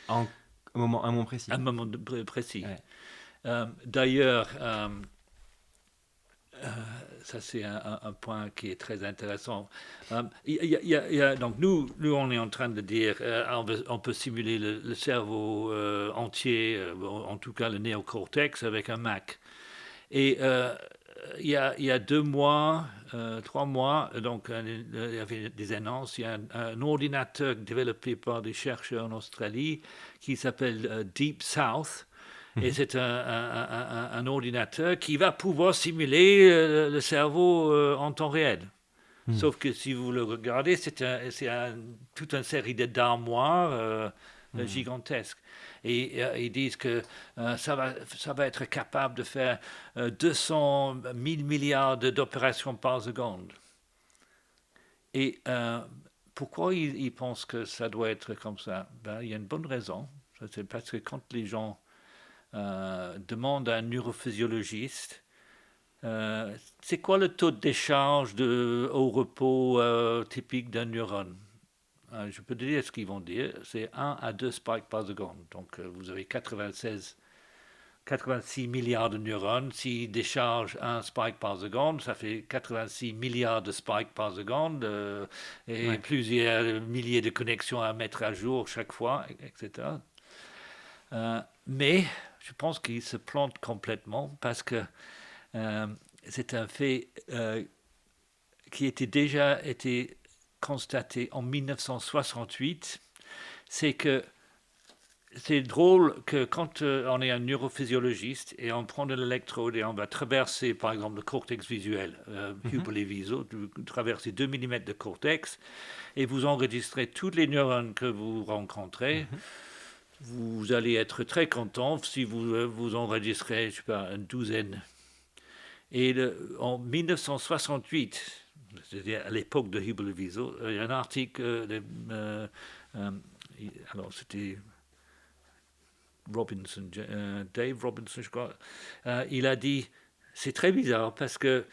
en, un moment À un précis. moment précis. Ouais. D'ailleurs, ça c'est un point qui est très intéressant. Donc nous, on est en train de dire, on peut simuler le cerveau entier, en tout cas le néocortex, avec un Mac. Et il y a 2 mois, 3 mois, donc il y avait des annonces. Il y a un ordinateur développé par des chercheurs en Australie qui s'appelle Deep South. Et c'est un ordinateur qui va pouvoir simuler le cerveau en temps réel. Hmm. Sauf que si vous le regardez, c'est toute une série d'armoires Hmm. gigantesques. Et ils disent que ça va être capable de faire 200 000 milliards d'opérations par seconde. Et pourquoi ils pensent que ça doit être comme ça? Il y a une bonne raison. C'est parce que quand les gens demandent à un neurophysiologiste c'est quoi le taux de décharge au repos typique d'un neurone. Je peux te dire ce qu'ils vont dire, c'est 1 à 2 spikes par seconde. Donc vous avez 86 milliards de neurones. S'ils déchargent un spike par seconde, ça fait 86 milliards de spikes par seconde et Ouais. plusieurs milliers de connexions à mettre à jour chaque fois, etc. Mais je pense qu'ils se plantent complètement parce que euh, c'est un fait qui était déjà été constaté en 1968. C'est que c'est drôle que quand on est un neurophysiologiste et on prend de l'électrode et on va traverser par exemple le cortex visuel, Mhm. pupille et viso, traverser 2 mm de cortex et vous enregistrez tous les neurones que vous rencontrez, Mhm. vous allez être très content si vous enregistrez, je sais pas, une douzaine. Et en 1968, c'est-à-dire à l'époque de Hubble et Wiesel, il y a un article, euh, alors c'était Robinson, Dave Robinson, je crois, il a dit, c'est très bizarre parce que,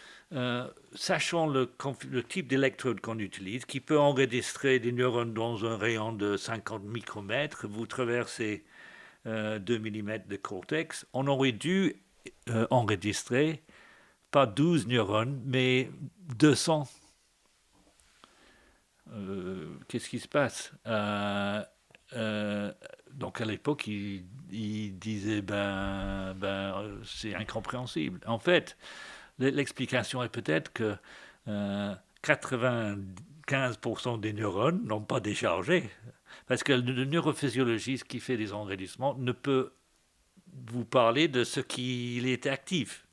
sachant le type d'électrode qu'on utilise, qui peut enregistrer des neurones dans un rayon de 50 micromètres, vous traversez 2 mm de cortex, on aurait dû enregistrer pas 12 neurones, mais 200. Qu'est-ce qui se passe donc à l'époque, il disait c'est incompréhensible. En fait, l'explication est peut-être que 95% des neurones n'ont pas déchargé. Parce que le neurophysiologiste qui fait des enregistrements ne peut vous parler de ce qui est actif.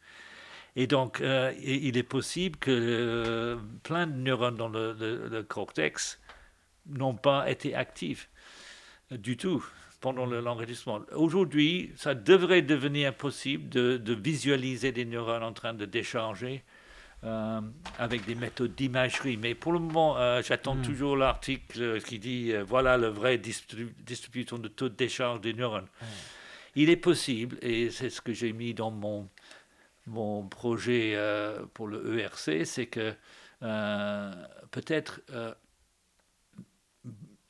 Et donc, il est possible que plein de neurones dans le cortex n'ont pas été actifs du tout pendant l'enregistrement. Aujourd'hui, ça devrait devenir possible de visualiser des neurones en train de décharger avec des méthodes d'imagerie. Mais pour le moment, j'attends toujours l'article qui dit voilà le vrai distribution de taux de décharge des neurones. Il est possible, et c'est ce que j'ai mis dans mon projet pour le ERC, c'est que peut-être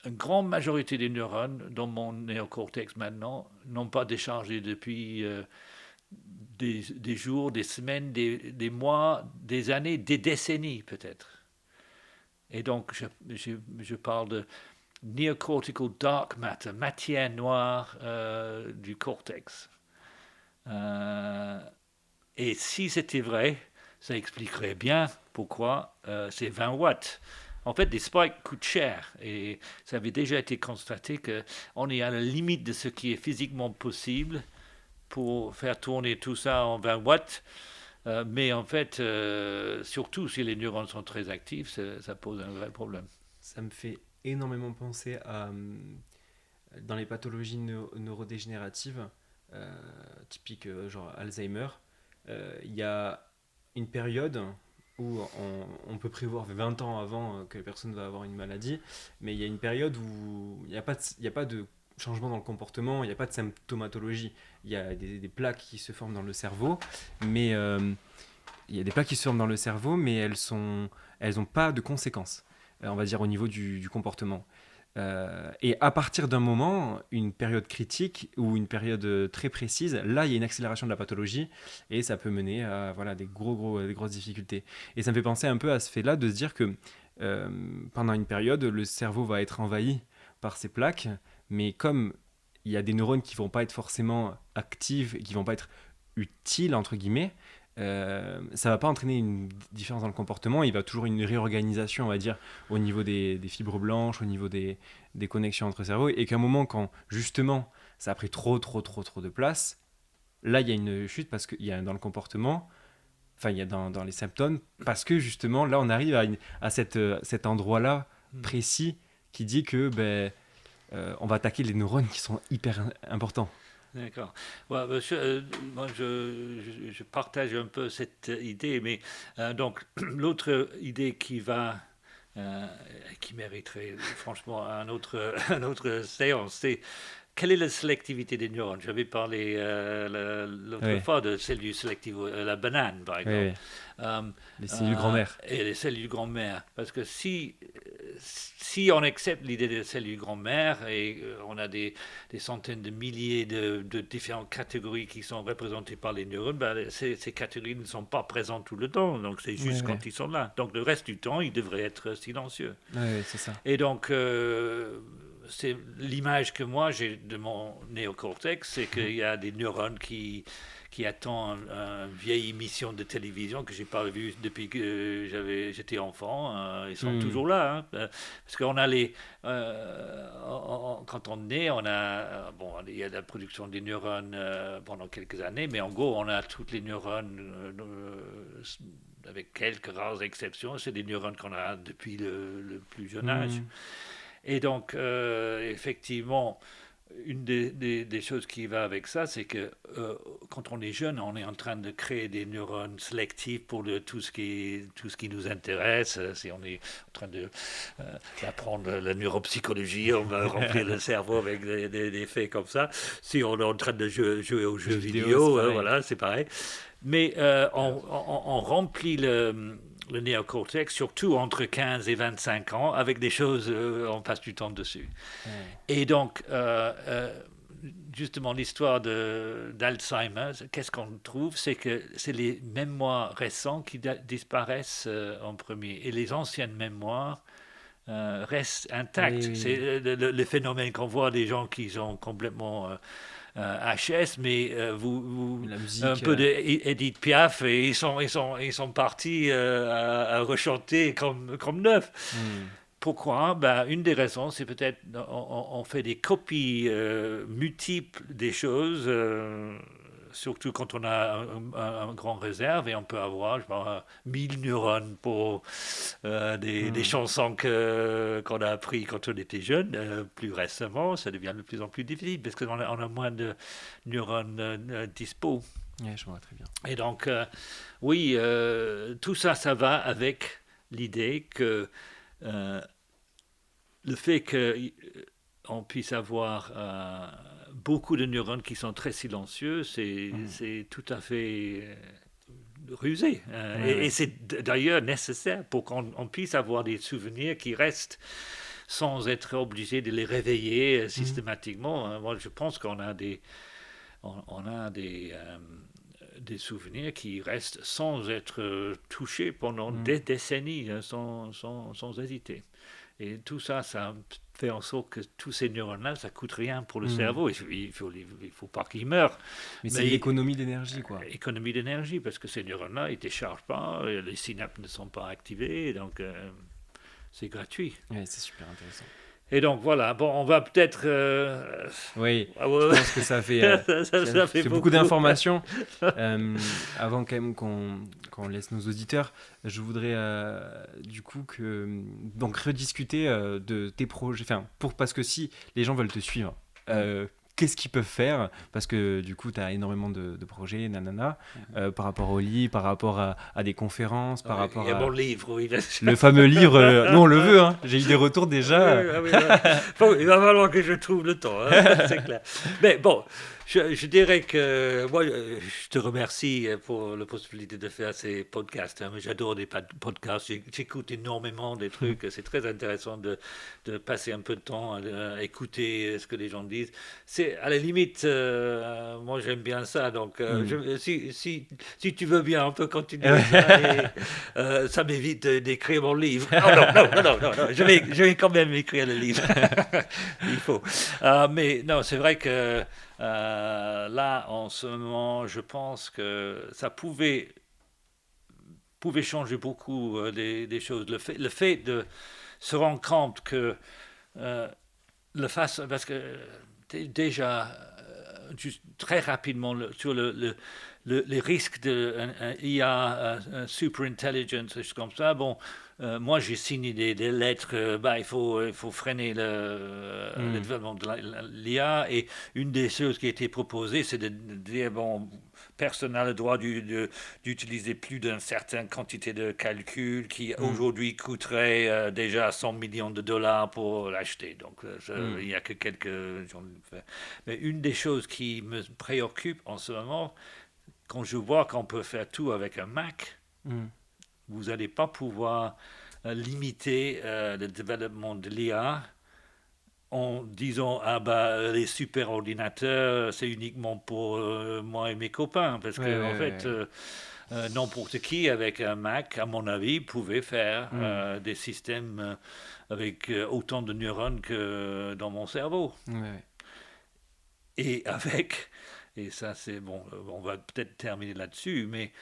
une grande majorité des neurones dans mon néocortex maintenant n'ont pas déchargé depuis des jours, des semaines, des mois, des années, des décennies peut-être. Et donc je parle de neocortical dark matter, matière noire du cortex. Et si c'était vrai, ça expliquerait bien pourquoi c'est 20 watts. En fait, des spikes coûtent cher et ça avait déjà été constaté qu'on est à la limite de ce qui est physiquement possible pour faire tourner tout ça en 20 watts. Mais en fait, surtout si les neurones sont très actifs, ça pose un vrai problème. Ça me fait énormément penser à dans les pathologies neurodégénératives, typiques genre Alzheimer. Il y a une période où on peut prévoir 20 ans avant que la personne va avoir une maladie, mais il y a une période où il n'y a pas de changement dans le comportement, il n'y a pas de symptomatologie. Il y a des plaques qui se forment dans le cerveau, mais il y a des plaques qui se forment dans le cerveau, mais elles ont pas de conséquences, on va dire au niveau du comportement. Et à partir d'un moment, une période critique ou une période très précise, là, il y a une accélération de la pathologie et ça peut mener à voilà, des grosses difficultés. Et ça me fait penser un peu à ce fait-là de se dire que pendant une période, le cerveau va être envahi par ces plaques, mais comme il y a des neurones qui ne vont pas être forcément actifs et qui ne vont pas être utiles, entre guillemets, ça va pas entraîner une différence dans le comportement, il va toujours une réorganisation, on va dire, au niveau des fibres blanches, au niveau des connexions entre cerveaux, et qu'à un moment, quand justement ça a pris trop de place, là il y a une chute parce qu'il y a dans le comportement, enfin il y a dans les symptômes, parce que justement là on arrive à cet endroit-là précis qui dit que on va attaquer les neurones qui sont hyper importants. D'accord. Ouais, moi, je partage un peu cette idée, mais donc l'autre idée qui mériterait franchement un autre séance, c'est quelle est la sélectivité des neurones? J'avais parlé l'autre Oui, fois de cellules sélectives, la banane par oui, exemple. oui. Euh, Les cellules grand-mère. et les cellules grand-mère. Parce que si on accepte l'idée des cellules grand-mère et on a des centaines de milliers de différentes catégories qui sont représentées par les neurones, ben, ces catégories ne sont pas présentes tout le temps. Donc c'est Oui, juste oui, quand ils sont là. Donc le reste du temps, ils devraient être silencieux. oui, oui, c'est ça. Et donc, c'est l'image que moi j'ai de mon néocortex, c'est qu'il y a des neurones qui attendent une vieille émission de télévision que j'ai pas vue depuis que j'étais enfant. Ils sont Hmm. toujours là, hein. Parce qu'on a quand on est, on a, bon, il y a la production des neurones pendant quelques années, mais en gros, on a toutes les neurones. Avec quelques rares exceptions, c'est des neurones qu'on a depuis le plus jeune âge. Hmm. Et donc, effectivement, une des choses qui va avec ça, c'est que quand on est jeune, on est en train de créer des neurones sélectifs pour tout ce qui nous intéresse. Si on est en train d'apprendre la neuropsychologie, on va remplir le cerveau avec des faits comme ça. Si on est en train de jouer aux jeux Jeux vidéo, c'est vidéo, pareil. voilà, c'est pareil. Mais on remplit le néocortex, surtout entre 15 et 25 ans, avec des choses, on passe du temps dessus. Ouais. Et donc, justement, l'histoire d'Alzheimer, qu'est-ce qu'on trouve? C'est que c'est les mémoires récentes qui disparaissent en premier. Et les anciennes mémoires restent Oui, intactes. oui, C'est oui. le phénomène qu'on voit des gens qui sont complètement HS, mais La un musique. peu d'Edith Piaf, et ils sont partis à rechanter comme neuf. Hmm. Pourquoi? Ben, une des raisons, c'est peut-être on fait des copies multiples des choses, surtout quand on a un grand réserve, et on peut avoir, je sais pas, 1000 neurones pour des Hmm. chansons qu'on a appris quand on était jeune. Plus récemment, ça devient de plus en plus difficile parce qu'on on a moins de neurones dispo. Ouais, je vois très bien. Et donc, oui, tout ça, ça va avec l'idée que euh, le fait qu'on puisse avoir beaucoup de neurones qui sont très silencieux, Hmm. c'est tout à fait rusé. Ouais, Et ouais. c'est d'ailleurs nécessaire pour qu'on puisse avoir des souvenirs qui restent sans être obligé de les réveiller Hmm. systématiquement. Moi, je pense qu'on a on a des souvenirs qui restent sans être touchés pendant Hmm. des décennies, sans hésiter. Et tout ça, ça fait en sorte que tous ces neurones-là, ça coûte rien pour le Hmm. cerveau. Il faut pas qu'ils meurent. Mais c'est de Mais l'économie d'énergie, quoi. économie d'énergie, parce que ces neurones-là, ils ne déchargent pas, les synapses ne sont pas activées, donc c'est gratuit. Ouais, c'est super intéressant. Et donc voilà, bon, on va peut-être... Oui, ah je ouais, pense que ça fait, ça fait beaucoup beaucoup. d'informations. Avant quand même qu'on laisse nos auditeurs, je voudrais du coup donc rediscuter de tes projets. Enfin, parce que si les gens veulent te suivre, qu'est-ce qu'ils peuvent faire? Parce que du coup, tu as énormément de projets, nanana, par rapport au lit, par rapport à des conférences, par Ouais, il y rapport a mon à livre, oui, bien sûr. le fameux livre. Nous, on le veut, hein. J'ai eu des retours Oui, déjà. ah oui, voilà. Bon, il va falloir que je trouve le temps, hein, c'est clair. Mais bon, je dirais que moi, je te remercie pour la possibilité de faire ces podcasts. Hein. J'adore les podcasts, j'écoute énormément des trucs. C'est très intéressant de passer un peu de temps à écouter ce que les gens disent. C'est à la limite, moi j'aime bien ça. Donc, Hmm. si tu veux bien, on peut continuer ça. Et, Ouais. ça m'évite d'écrire mon livre. Oh non, non, non, non, non, non. Je vais quand même écrire le livre. Il faut. Mais non, c'est vrai que là, en ce moment, je pense que ça pouvait changer beaucoup des choses. Le fait de se rendre compte que euh, parce que déjà, très rapidement, sur les risques de un IA, un super intelligence, des choses comme ça, bon, moi j'ai signé des lettres, bah, il faut freiner le Hmm. développement de l'IA, et une des choses qui a été proposée, c'est de dire, bon, personne n'a le droit d'utiliser plus d'une certaine quantité de calcul qui Hmm. aujourd'hui coûterait déjà 100 millions de dollars pour l'acheter. Donc Hmm. il n'y a que quelques gens qui le font. Mais une des choses qui me préoccupe en ce moment, quand je vois qu'on peut faire tout avec un Mac, Hmm. vous n'allez pas pouvoir limiter le développement de l'IA en disant ah bah les super ordinateurs c'est uniquement pour moi et mes copains, parce Ouais, que en ouais, fait ouais. n'importe qui avec un Mac, à mon avis, pouvait faire Hmm. des systèmes avec autant de neurones que dans mon cerveau. Ouais, ouais. Et avec, et ça c'est bon, on va peut-être terminer là-dessus, mais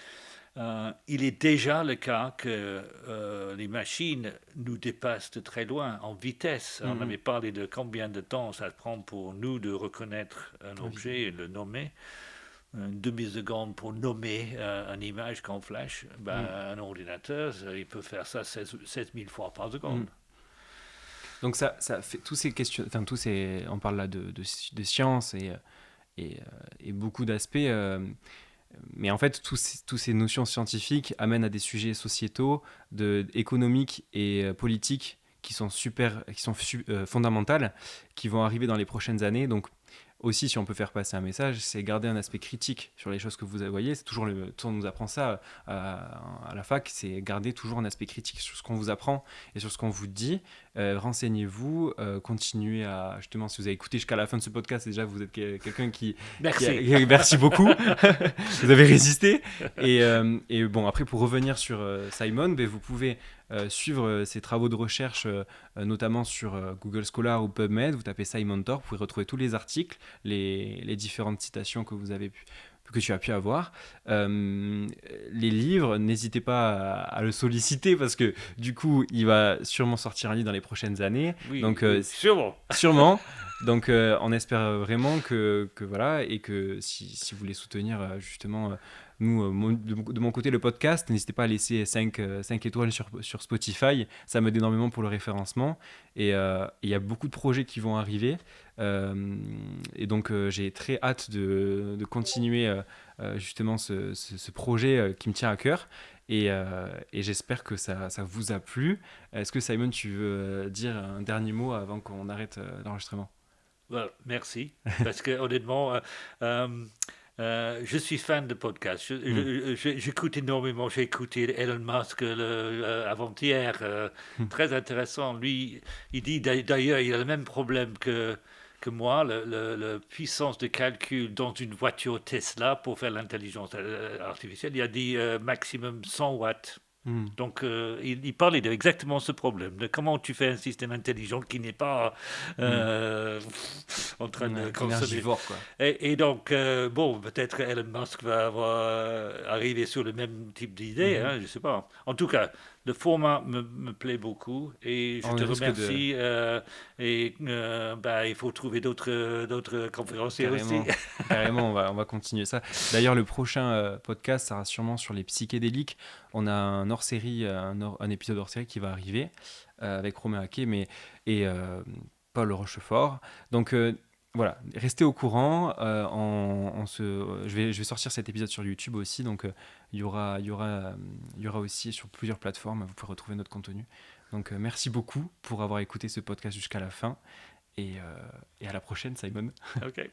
il est déjà le cas que les machines nous dépassent de très loin en vitesse. Hmm, On hmm. avait parlé de combien de temps ça prend pour nous de reconnaître un Évidemment. objet et le nommer. Une demi-seconde pour nommer une image qu'on flash. Ben, Hmm. un ordinateur, il peut faire ça 16 000 fois par Hmm. seconde. Donc ça fait tous ces questions, enfin on parle là de science et beaucoup d'aspects, mais en fait tous ces notions scientifiques amènent à des sujets sociétaux, économiques et politiques qui sont fondamentales, qui vont arriver dans les prochaines années. Donc aussi, si on peut faire passer un message, c'est garder un aspect critique sur les choses que vous voyez. C'est toujours on nous apprend ça à la fac, c'est garder toujours un aspect critique sur ce qu'on vous apprend et sur ce qu'on vous dit. Renseignez-vous, continuez à justement, si vous avez écouté jusqu'à la fin de ce podcast, déjà vous êtes quelqu'un Merci. merci beaucoup, vous avez résisté. Et bon, après pour revenir sur Simon, ben, vous pouvez suivre ses travaux de recherche, notamment sur Google Scholar ou PubMed. Vous tapez Simon Thorpe, vous pouvez retrouver tous les articles. les différentes citations que tu as pu avoir. Les livres, n'hésitez pas à le solliciter parce que du coup, il va sûrement sortir un livre dans les prochaines années. Oui, Donc, oui, sûrement. sûrement. Donc, on espère vraiment que voilà, et que si vous voulez soutenir justement, nous, de mon côté, le podcast, n'hésitez pas à laisser 5 étoiles sur Spotify. Ça m'aide énormément pour le référencement. Et il y a beaucoup de projets qui vont arriver. Et donc, j'ai très hâte de continuer justement ce projet qui me tient à cœur. Et j'espère que ça vous a plu. Est-ce que Simon, tu veux dire un dernier mot avant qu'on arrête l'enregistrement? Well, merci. Parce que honnêtement, je suis fan de podcasts. Hmm. J'écoute énormément. J'ai écouté Elon Musk avant-hier. Hmm. Très intéressant. Lui, il dit d'ailleurs, il a le même problème que moi, la puissance de calcul dans une voiture Tesla pour faire l'intelligence artificielle. Il a dit maximum 100 watts. Hmm. Donc, il parlait de exactement ce problème, de comment tu fais un système intelligent qui n'est pas Hmm. en train de Ouais, consommer. énergivore, quoi. Et donc, bon, peut-être Elon Musk va arriver sur le même type d'idée, Mhm. hein, je ne sais pas. En tout cas, le format me plaît beaucoup et je On te risque de... remercie. Et bah, il faut trouver d'autres conférenciers aussi. Carrément, carrément, on va continuer ça. D'ailleurs, le prochain podcast sera sûrement sur les psychédéliques. On a un hors-série, un épisode hors-série qui va arriver avec Romain Haquet et Paul Rochefort. Donc voilà, restez au courant. Je vais sortir cet épisode sur YouTube aussi, donc il y aura aussi sur plusieurs plateformes. Vous pouvez retrouver notre contenu. Donc merci beaucoup pour avoir écouté ce podcast jusqu'à la fin et à la prochaine, Simon. OK.